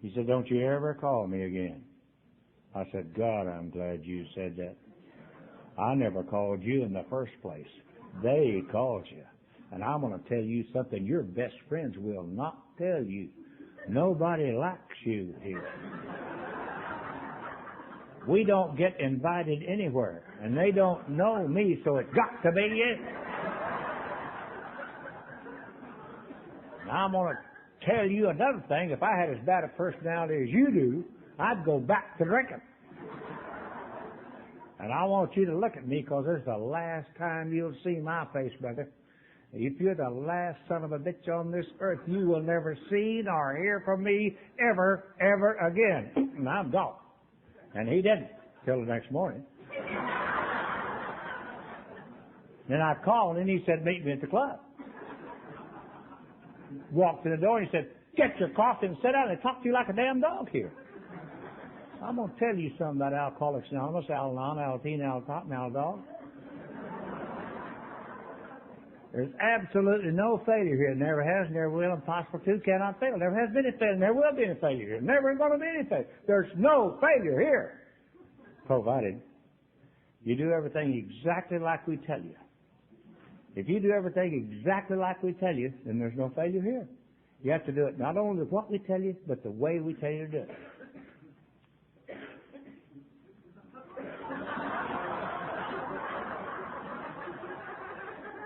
he said, don't you ever call me again. I said, God, I'm glad you said that. I never called you in the first place. They called you. And I'm going to tell you something your best friends will not tell you. Nobody likes you here. We don't get invited anywhere, and they don't know me, so it's got to be you. Now I'm going to tell you another thing. If I had as bad a personality as you do, I'd go back to drinking. And I want you to look at me, because this is the last time you'll see my face, brother. If you're the last son of a bitch on this earth, you will never see nor hear from me ever, ever again. And I'm gone. And he didn't till the next morning. Then I called and he said, meet me at the club. Walked in the door and he said, get your coffee and sit down and talk to you like a damn dog here. I'm going to tell you something about Alcoholics Anonymous, Al-Anon, Al-Teen, Al-Cotton, Al-Dog. There's absolutely no failure here. Never has, never will, impossible to, cannot fail. Never has been any failure, never will be any failure here. Never going to be any failure. There's no failure here. Provided you do everything exactly like we tell you. If you do everything exactly like we tell you, then there's no failure here. You have to do it not only what we tell you, but the way we tell you to do it.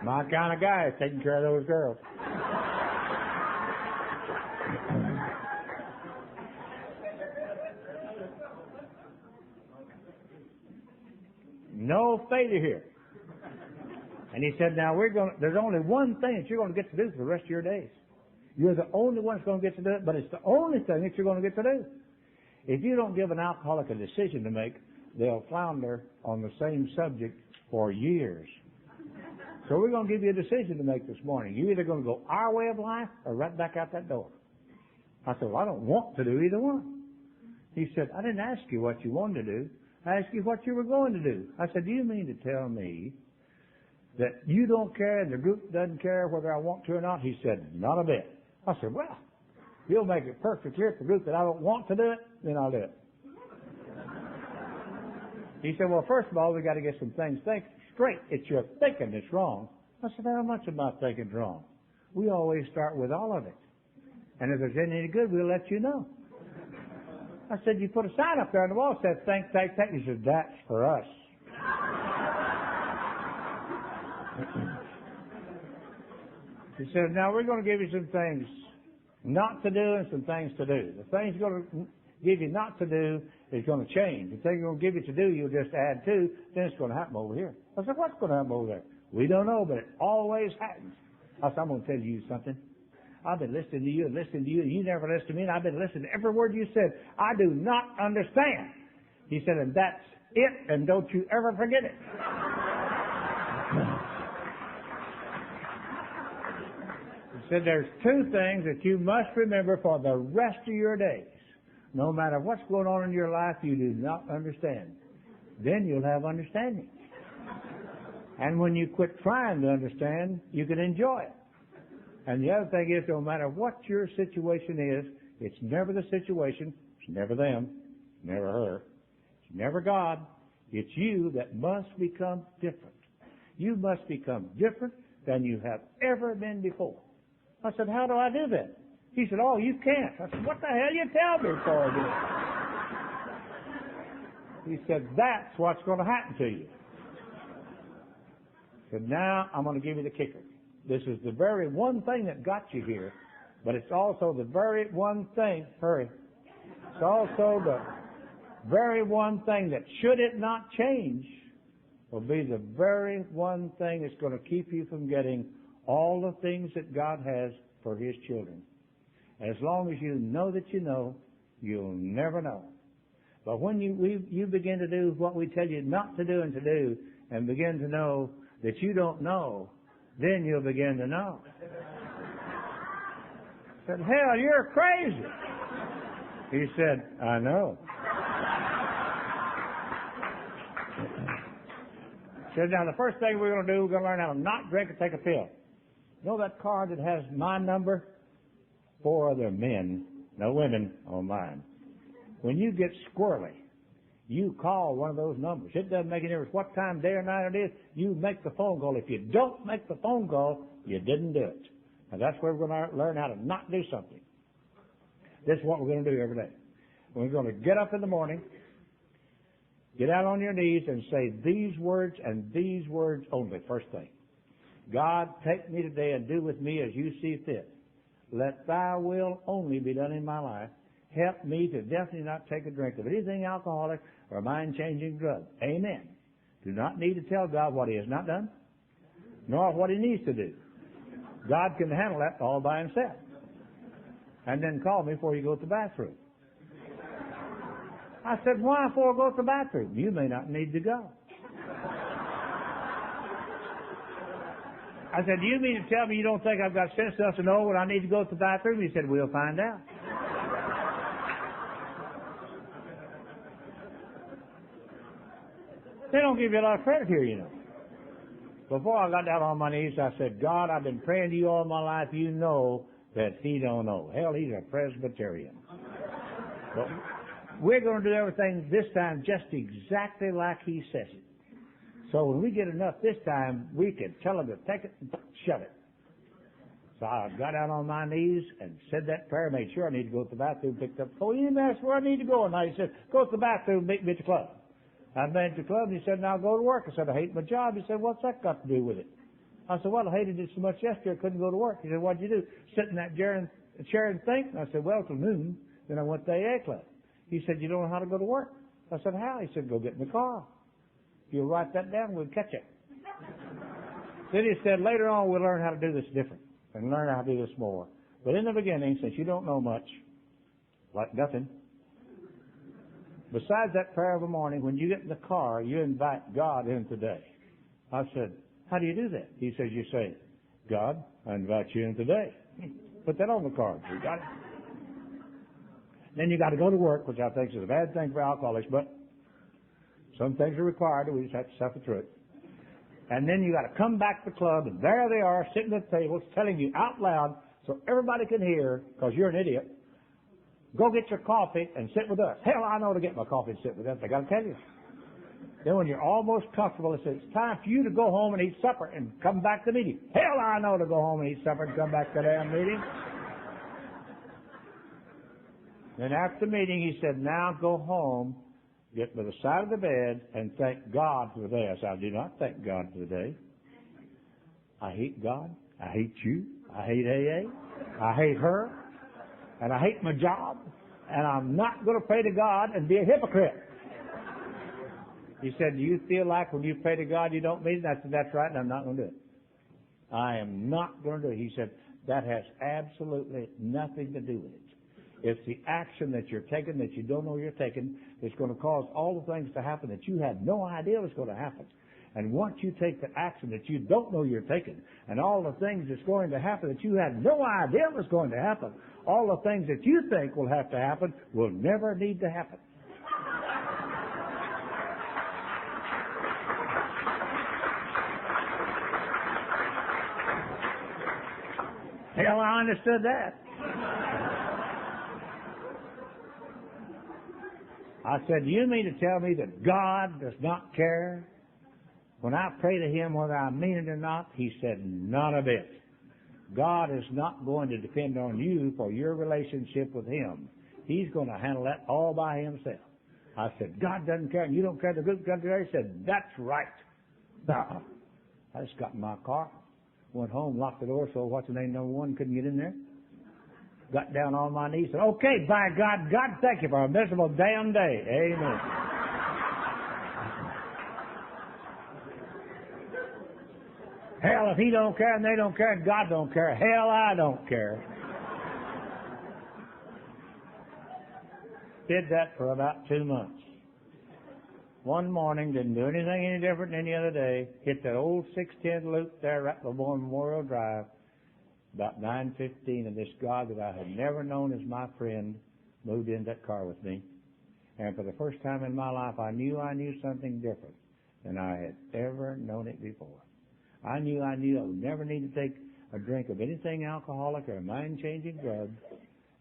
My kind of guy is taking care of those girls. No failure here. And he said, now there's only one thing that you're going to get to do for the rest of your days. You're the only one that's going to get to do it, but it's the only thing that you're going to get to do. If you don't give an alcoholic a decision to make, they'll flounder on the same subject for years. So we're going to give you a decision to make this morning. You're either going to go our way of life or right back out that door. I said, well, I don't want to do either one. He said, I didn't ask you what you wanted to do. I asked you what you were going to do. I said, do you mean to tell me that you don't care and the group doesn't care whether I want to or not? He said, not a bit. I said, well, you'll make it perfectly clear to the group that I don't want to do it, then I'll do it. He said, well, first of all, we got to get some things straight. It's your thinking that's wrong. I said, how much of my thinking's wrong? We always start with all of it. And if there's any good, we'll let you know. I said, you put a sign up there on the wall that says, think. He said, that's for us. He said, now we're going to give you some things not to do and some things to do. The things he's going to give you not to do is going to change. The thing he's going to give you to do, you'll just add to, then it's going to happen over here. I said, what's going to happen over there? We don't know, but it always happens. I said, I'm going to tell you something. I've been listening to you and listening to you, and you never listened to me, and I've been listening to every word you said. I do not understand. He said, and that's it, and don't you ever forget it. He said, there's two things that you must remember for the rest of your days. No matter what's going on in your life, you do not understand. Then you'll have understanding. And when you quit trying to understand, you can enjoy it. And the other thing is, no matter what your situation is, it's never the situation, it's never them, never her, it's never God, it's you that must become different. You must become different than you have ever been before. I said, how do I do that? He said, oh, you can't. I said, what the hell you tell me for? He said, that's what's going to happen to you. He said, now I'm going to give you the kicker. This is the very one thing that got you here, But it's also the very one thing, hurry, it's also the very one thing that, should it not change, will be the very one thing that's going to keep you from getting all the things that God has for His children. As long as you know that you know, you'll never know. But when you begin to do what we tell you not to do and to do, and begin to know that you don't know, then you'll begin to know. I said, hell, you're crazy. He said, I know. He said, now the first thing we're going to do, we're going to learn how to not drink and take a pill. You know that card that has my number? 4 other men, no women, on mine. When you get squirrely, you call one of those numbers. It doesn't make any difference what time, day or night it is. You make the phone call. If you don't make the phone call, you didn't do it. And that's where we're going to learn how to not do something. This is what we're going to do every day. We're going to get up in the morning, get out on your knees and say these words and these words only, first thing. God, take me today and do with me as you see fit. Let thy will only be done in my life. Help me to definitely not take a drink of anything alcoholic or mind-changing drug. Amen. Do not need to tell God what He has not done, nor what He needs to do. God can handle that all by Himself. And then call me before you go to the bathroom. I said, why before I go to the bathroom? You may not need to go. I said, do you mean to tell me you don't think I've got sense enough to know when I need to go to the bathroom? He said, we'll find out. They don't give you a lot of credit here, you know. Before I got down on my knees, I said, God, I've been praying to you all my life. You know that He don't know. Hell, He's a Presbyterian. But we're going to do everything this time just exactly like He says it. So when we get enough this time, we can tell Him to take it and shove it. So I got down on my knees and said that prayer, made sure I need to go to the bathroom, picked up, oh, you didn't ask where I need to go. And he said, go to the bathroom, meet me at the club. I've been at the club, and he said, now go to work. I said, I hate my job. He said, what's that got to do with it? I said, well, I hated it so much yesterday I couldn't go to work. He said, what'd you do? Sit in that chair and think? And I said, well, till noon. Then I went to the AA club. He said, you don't know how to go to work? I said, how? He said, go get in the car. If you'll write that down, we'll catch it. Then he said, later on we'll learn how to do this different and learn how to do this more. But in the beginning, since you don't know much, like nothing, besides that prayer of the morning, when you get in the car, you invite God in today. I said, how do you do that? He says, you say, God, I invite you in today. Put that on the card. You got it? Then you got to go to work, which I think is a bad thing for alcoholics, but some things are required. We just have to suffer through it. And then you got to come back to the club, and there they are, sitting at the tables, telling you out loud so everybody can hear, because you're an idiot, go get your coffee and sit with us. Hell, I know to get my coffee and sit with us. I got to tell you. Then when you're almost comfortable, it says, it's time for you to go home and eat supper and come back to the meeting. Hell, I know to go home and eat supper and come back to the damn meeting. Then after the meeting, he said, now go home, get by the side of the bed, and thank God for the day. I said, I do not thank God for the day. I hate God. I hate you. I hate AA. I hate her. And I hate my job. And I'm not going to pray to God and be a hypocrite. He said, do you feel like when you pray to God you don't mean it? I said, that's right, and I'm not going to do it. I am not going to do it. He said, that has absolutely nothing to do with it. It's the action that you're taking that you don't know you're taking that's going to cause all the things to happen that you had no idea was going to happen. And once you take the action that you don't know you're taking, and all the things that's going to happen that you had no idea was going to happen, all the things that you think will have to happen will never need to happen. Hell, I understood that. I said, do you mean to tell me that God does not care when I pray to Him whether I mean it or not? He said, not a bit. God is not going to depend on you for your relationship with Him. He's going to handle that all by Himself. I said, God doesn't care and you don't care the good country there? He said, that's right. Now, I just got in my car, went home, locked the door so what's the name, number one, couldn't get in there. got down on my knees, said, okay, by God, God, thank you for a miserable damn day. Amen. Hell, if he don't care and they don't care and God don't care, hell, I don't care. Did that for about 2 months. One morning, didn't do anything any different than any other day. Hit that old 610 loop there right before Memorial Drive. About 9:15, and this God that I had never known as my friend moved in that car with me. And for the first time in my life, I knew something different than I had ever known it before. I knew I would never need to take a drink of anything alcoholic or mind-changing drug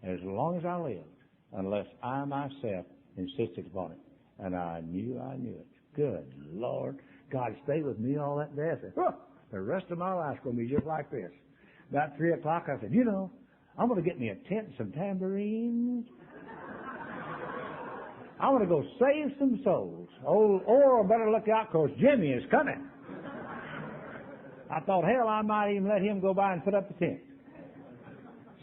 as long as I lived, unless I myself insisted upon it. And I knew it. Good Lord. God stayed with me all that day. I said, the rest of my life's going to be just like this. About 3 o'clock, I said, I'm going to get me a tent and some tambourines. I'm going to go save some souls. Old Oral better look out because Jimmy is coming. I thought, hell, I might even let him go by and put up the tent.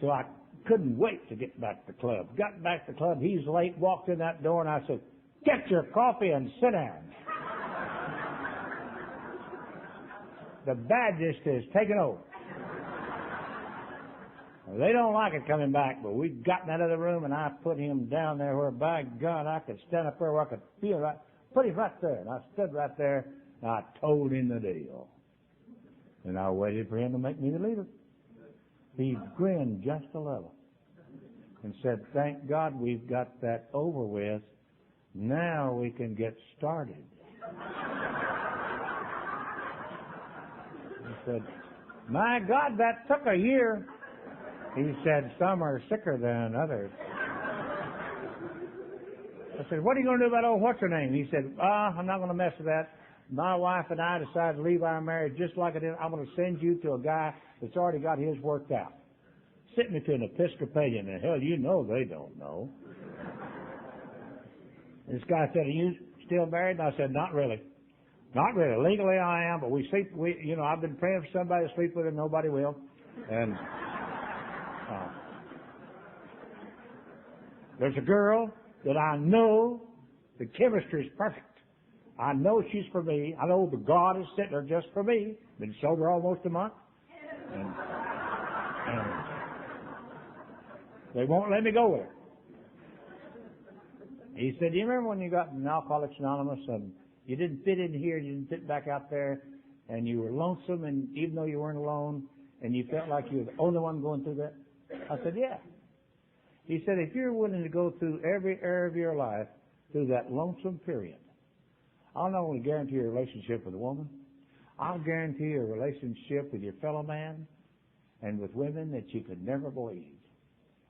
So I couldn't wait to get back to the club. Got back to the club. He's late, walked in that door, and I said, get your coffee and sit down. The Baptist is taking over. Well, they don't like it coming back, but we got in that other room, and I put him down there where, by God, I could stand up there where I could feel right. Put him right there. And I stood right there, and I told him the deal. And I waited for him to make me the leader. He grinned just a little and said, thank God we've got that over with. Now we can get started. He said, my God, that took a year. He said, some are sicker than others. I said, what are you going to do about old what's her name? He said, I'm not going to mess with that. My wife and I decided to leave our marriage just like it is. I'm going to send you to a guy that's already got his worked out. Sent me to an Episcopalian, and hell, they don't know. This guy said, are you still married? And I said, not really. Not really. Legally I am, but I've been praying for somebody to sleep with and nobody will. And there's a girl that I know the chemistry is perfect. I know she's for me. I know the God is sitting there just for me. Been sober almost a month. And they won't let me go with her. He said, do you remember when you got in Alcoholics Anonymous and you didn't fit in here, you didn't fit back out there, and you were lonesome, and even though you weren't alone, and you felt like you were the only one going through that? I said, yeah. He said, if you're willing to go through every area of your life through that lonesome period, I'll not only guarantee a relationship with a woman, I'll guarantee a relationship with your fellow man and with women that you could never believe.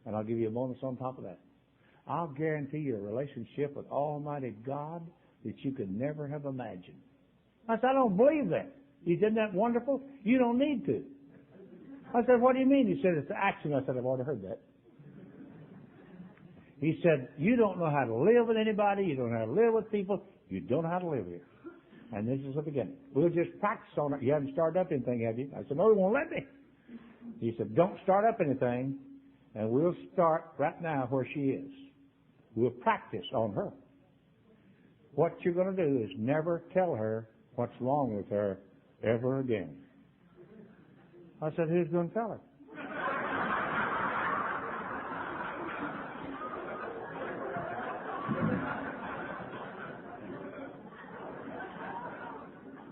And I'll give you a bonus on top of that. I'll guarantee you a relationship with Almighty God that you could never have imagined. I said, I don't believe that. He said, isn't that wonderful? You don't need to. I said, what do you mean? He said, it's an action. I said, I've already heard that. He said, you don't know how to live with anybody. You don't know how to live with people. You don't know how to live here. And this is the beginning. We'll just practice on it. You haven't started up anything, have you? I said, no, he won't let me. He said, don't start up anything, and we'll start right now where she is. We'll practice on her. What you're going to do is never tell her what's wrong with her ever again. I said, who's going to tell her?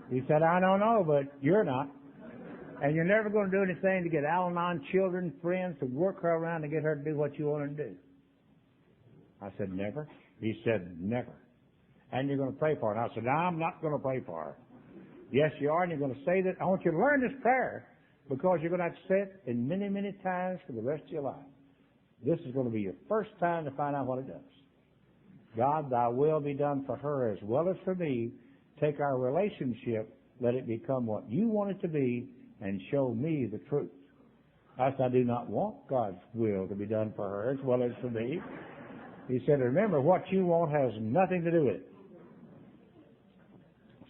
He said, I don't know, but you're not. And you're never going to do anything to get Al-Anon children, friends, to work her around to get her to do what you want her to do. I said, never? He said, never. And you're going to pray for her. And I said, no, I'm not going to pray for her. Yes, you are, and you're going to say that. I want you to learn this prayer because you're going to have to say it in many, many times for the rest of your life. This is going to be your first time to find out what it does. God, thy will be done for her as well as for me. Take our relationship, let it become what you want it to be, and show me the truth. I said, I do not want God's will to be done for her as well as for me. He said, remember, what you want has nothing to do with it.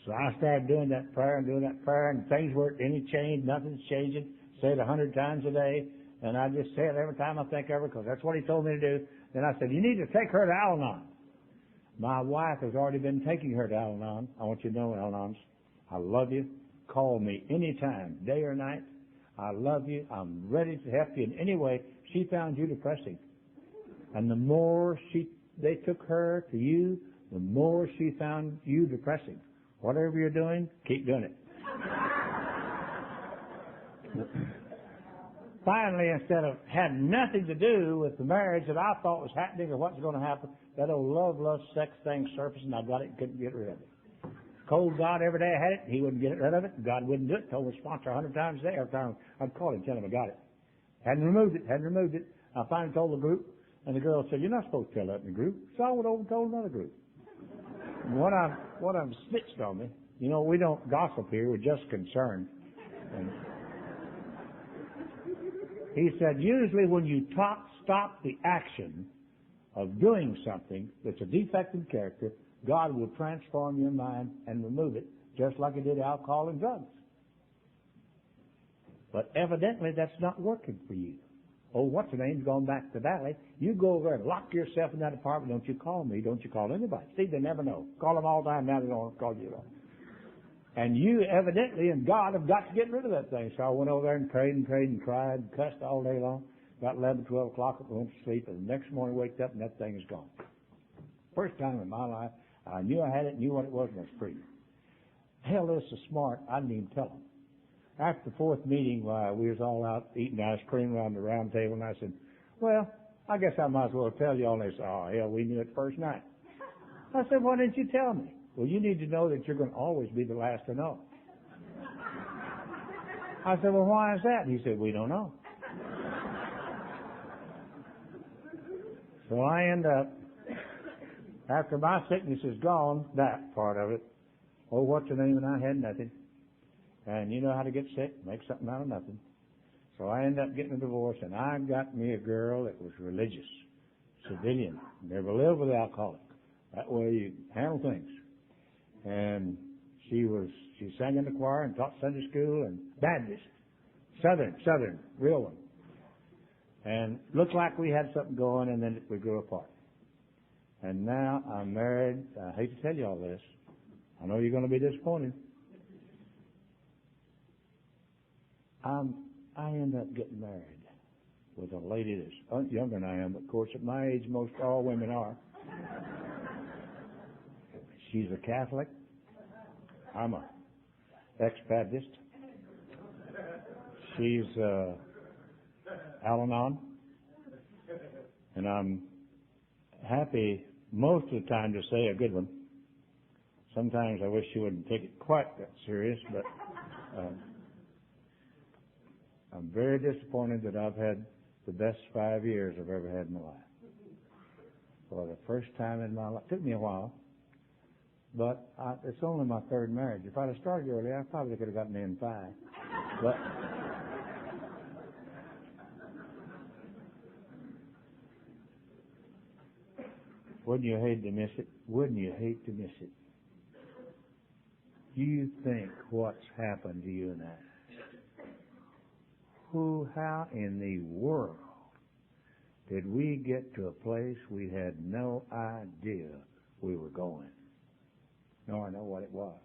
So I started doing that prayer, and things weren't any change, nothing's changing. Say it 100 times a day, And I just say it every time I think of her because that's what he told me to do. Then I said, you need to take her to Al-Anon. My wife has already been taking her to Al-Anon. I want you to know, Al-Anons, I love you. Call me anytime, day or night. I love you. I'm ready to help you in any way. She found you depressing. And the more they took her to you, the more she found you depressing. Whatever you're doing, keep doing it. Finally, instead of had nothing to do with the marriage that I thought was happening or what's going to happen, that old love, sex thing surfaced, and I got it and couldn't get rid of it. Told God every day I had it, He wouldn't get rid of it. God wouldn't do it. Told my sponsor 100 times a day. Every time I'd call him, tell him I got it. Hadn't removed it. I finally told the group, and the girl said, you're not supposed to tell that in the group. So I went over and told another group. And one of them snitched on me. You know, we don't gossip here. We're just concerned. And he said, usually when you stop the action of doing something that's a defect in character, God will transform your mind and remove it, just like He did alcohol and drugs. But evidently that's not working for you. Oh, what's the name's gone back to the valley. You go over and lock yourself in that apartment. Don't you call me. Don't you call anybody. See, they never know. Call them all the time. Now they don't call you. And you evidently and God have got to get rid of that thing. So I went over there and prayed and cried and cussed all day long. About 11, 12 o'clock, I went to sleep. And the next morning I waked up and that thing is gone. First time in my life, I knew I had it, knew what it was, and I was free. Hell, they're so smart, I didn't even tell them. After the fourth meeting, we was all out eating ice cream around the round table, and I said, well, I guess I might as well tell you all. And they said, oh, hell, we knew it first night. I said, why didn't you tell me? Well, you need to know that you're going to always be the last to know. I said, well, why is that? And he said, we don't know. So I end up, after my sickness is gone, that part of it, oh, what's the name? And I had nothing. And you know how to get sick, make something out of nothing. So I ended up getting a divorce, and I got me a girl that was religious, civilian, never lived with an alcoholic. That way you handle things. And she sang in the choir and taught Sunday school and Baptist, Southern, real one. And looked like we had something going, and then we grew apart. And now I'm married. I hate to tell you all this. I know you're going to be disappointed. I end up getting married with a lady that's younger than I am, but of course at my age most all women are. She's a Catholic. I'm a ex-Baptist. She's Al-Anon. And I'm happy most of the time to say a good one. Sometimes I wish she wouldn't take it quite that serious, but I'm very disappointed that I've had the best 5 years I've ever had in my life. For the first time in my life. It took me a while, but it's only my third marriage. If I'd have started earlier, I probably could have gotten in 5. But wouldn't you hate to miss it? Wouldn't you hate to miss it? You think what's happened to you and I. How in the world did we get to a place we had no idea we were going, nor know what it was,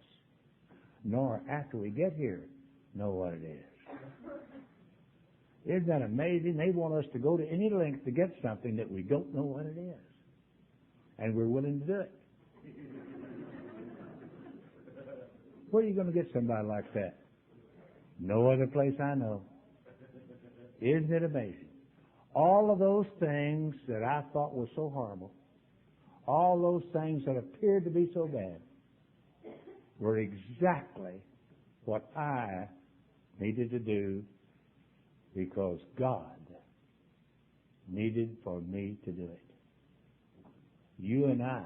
nor after we get here know what it is? Isn't that amazing? They want us to go to any length to get something that we don't know what it is, and we're willing to do it. Where are you going to get somebody like that? No other place I know. Isn't it amazing? All of those things that I thought were so horrible, all those things that appeared to be so bad, were exactly what I needed to do because God needed for me to do it. You and I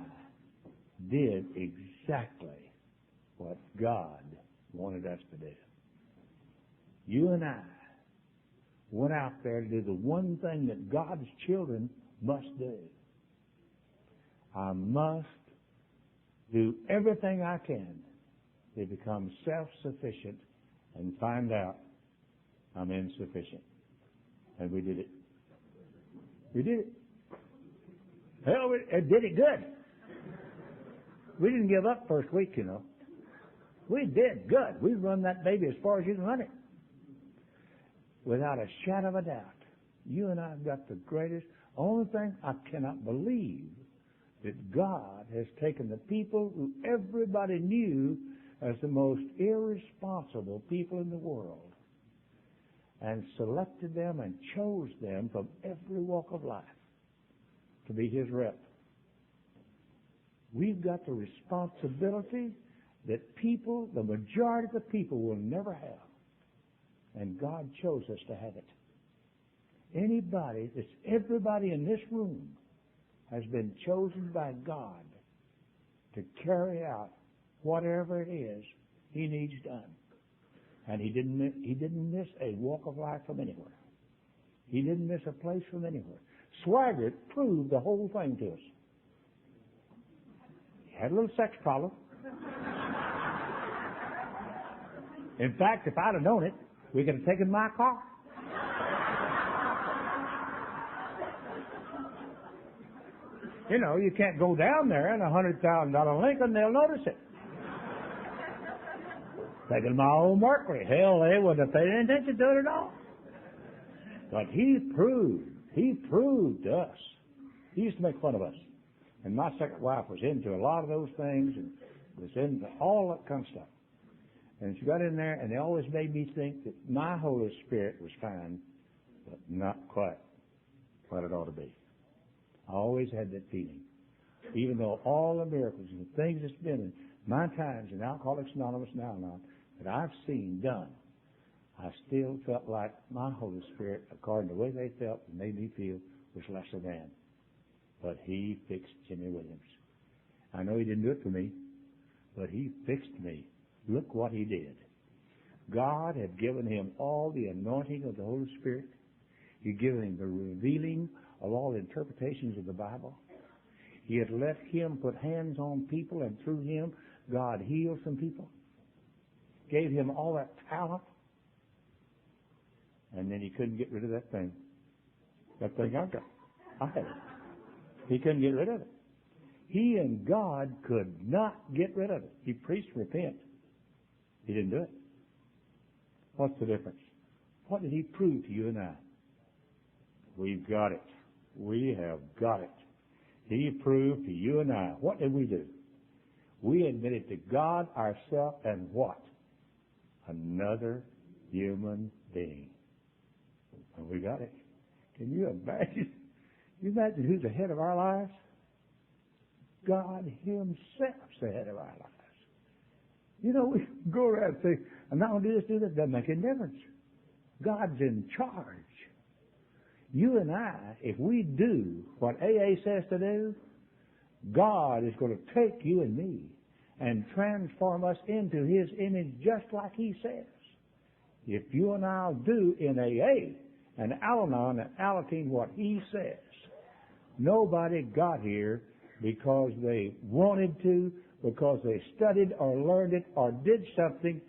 did exactly what God wanted us to do. You and I went out there to do the one thing that God's children must do. I must do everything I can to become self-sufficient and find out I'm insufficient. And we did it. We did it. Hell, we did it good. We didn't give up first week, you know. We did good. We run that baby as far as you can run it. Without a shadow of a doubt. You and I have got the greatest. Only thing I cannot believe that God has taken the people who everybody knew as the most irresponsible people in the world and selected them and chose them from every walk of life to be His rep. We've got the responsibility that people, the majority of the people, will never have. And God chose us to have it. Everybody in this room has been chosen by God to carry out whatever it is He needs done. And He didn't miss a walk of life from anywhere. He didn't miss a place from anywhere. Swaggart proved the whole thing to us. He had a little sex problem. In fact, if I'd have known it, we could have taken my car. You know, you can't go down there in a $100,000 Lincoln, they'll notice it. Taking my old Mercury, hell, they wouldn't have paid any attention to it at all. But he proved to us. He used to make fun of us. And my second wife was into a lot of those things and was into all that kind of stuff. And she got in there, and they always made me think that my Holy Spirit was fine, but not quite what it ought to be. I always had that feeling. Even though all the miracles and the things that's been in my times in Alcoholics Anonymous now that I've seen done, I still felt like my Holy Spirit, according to the way they felt and made me feel, was lesser than. But He fixed Jimmy Williams. I know He didn't do it for me, but He fixed me. Look what He did. God had given him all the anointing of the Holy Spirit. He had given him the revealing of all the interpretations of the Bible. He had let him put hands on people, and through him, God healed some people. Gave him all that talent. And then he couldn't get rid of that thing. That thing I got. I had it. He couldn't get rid of it. He and God could not get rid of it. He preached repent. He didn't do it. What's the difference? What did He prove to you and I? We've got it. We have got it. He proved to you and I. What did we do? We admitted to God, ourselves, and what? Another human being. And we got it. Can you imagine? You imagine who's the head of our lives? God Himself's the head of our lives. You know, we go around and say, I'm not going to do this, do that. Doesn't make any difference. God's in charge. You and I, if we do what AA says to do, God is going to take you and me and transform us into His image just like He says. If you and I will do in AA and Al-Anon and Alateen what He says, nobody got here because they wanted to, because they studied or learned it or did something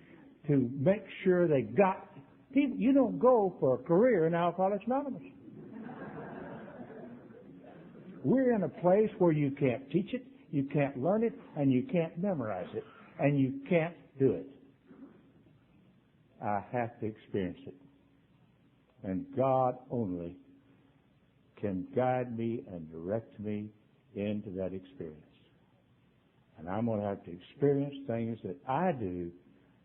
to make sure they got. People, you don't go for a career in Alcoholics Anonymous. We're in a place where you can't teach it, you can't learn it, and you can't memorize it, and you can't do it. I have to experience it. And God only can guide me and direct me into that experience. And I'm going to have to experience things that I do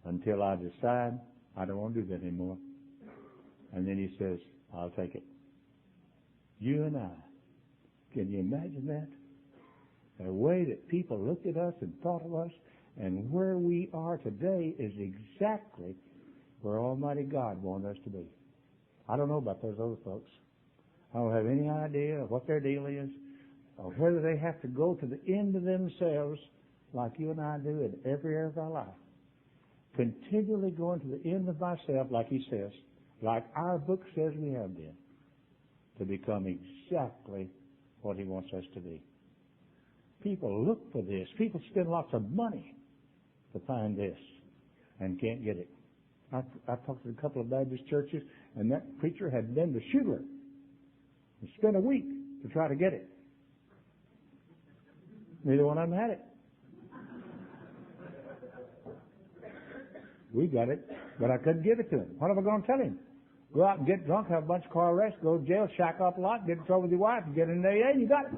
until I decide I don't want to do that anymore. And then He says, I'll take it. You and I. Can you imagine that? The way that people looked at us and thought of us and where we are today is exactly where Almighty God wanted us to be. I don't know about those other folks. I don't have any idea of what their deal is or whether they have to go to the end of themselves like you and I do in every area of our life. Continually going to the end of myself, like He says, like our book says we have been, to become exactly what He wants us to be. People look for this. People spend lots of money to find this and can't get it. I talked to a couple of Baptist churches, and that preacher had been to Schuyler and spent a week to try to get it. Neither one of them had it. We got it, but I couldn't give it to him. What am I going to tell him? Go out and get drunk, have a bunch of car arrests, go to jail, shack up a lot, get in trouble with your wife, and get in the AA, and you got it.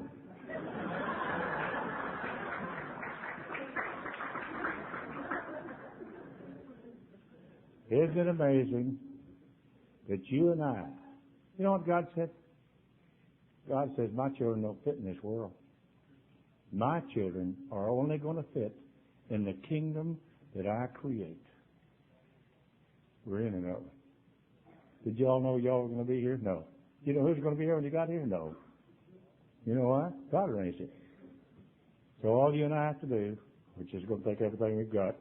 Isn't it amazing that you and I, you know what God said? God says, my children don't fit in this world. My children are only going to fit in the kingdom that I create. We're in and out. Did y'all know y'all were going to be here? No. You know who's going to be here when you got here? No. You know why? God arranged it. So all you and I have to do, which is going to take everything we've got,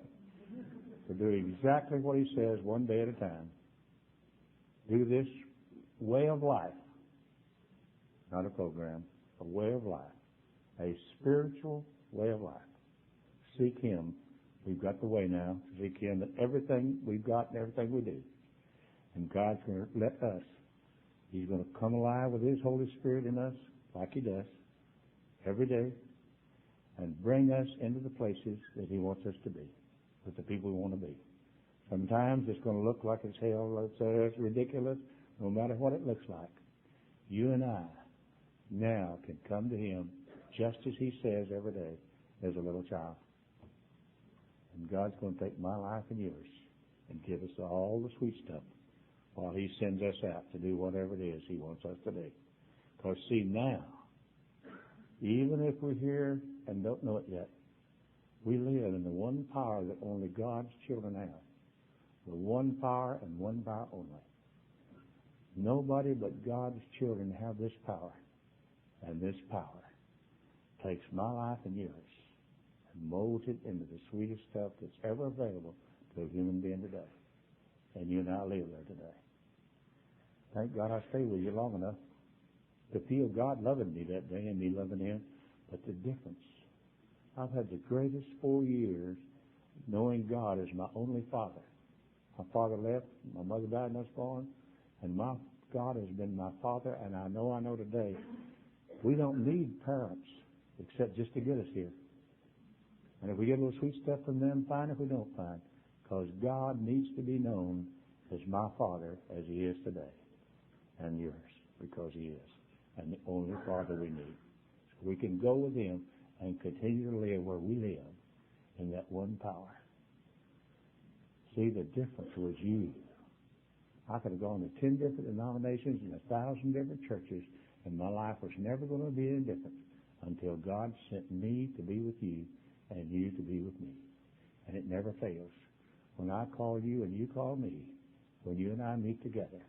to do exactly what He says one day at a time. Do this way of life, not a program, a way of life, a spiritual way of life. Seek Him. We've got the way now to seek Him, that everything we've got and everything we do. And God's going to let us. He's going to come alive with His Holy Spirit in us, like He does, every day, and bring us into the places that He wants us to be, with the people we want to be. Sometimes it's going to look like it's hell, it's ridiculous, no matter what it looks like. You and I now can come to Him just as He says every day as a little child. And God's going to take my life and yours and give us all the sweet stuff while He sends us out to do whatever it is He wants us to do. Because see, now, even if we're here and don't know it yet, we live in the one power that only God's children have. The one power and one power only. Nobody but God's children have this power. And this power takes my life and yours and molds it into the sweetest stuff that's ever available to a human being today. And you and I live there today. Thank God I stayed with you long enough to feel God loving me that day and me loving Him. But the difference, I've had the greatest 4 years knowing God as my only father. My father left, my mother died when I was born, and my God has been my father, and I know today, we don't need parents except just to get us here. And if we get a little sweet stuff from them, fine. If we don't, fine. Because God needs to be known as my Father as He is today. And yours, because He is. And the only Father we need. So we can go with Him and continue to live where we live in that one power. See, the difference was you. I could have gone to 10 different denominations and 1,000 different churches, and my life was never going to be any different until God sent me to be with you and you to be with me. And it never fails. When I call you and you call me, when you and I meet together,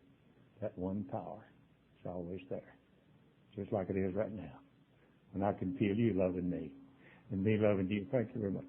that one power is always there, just like it is right now. When I can feel you loving me and me loving you. Thank you very much.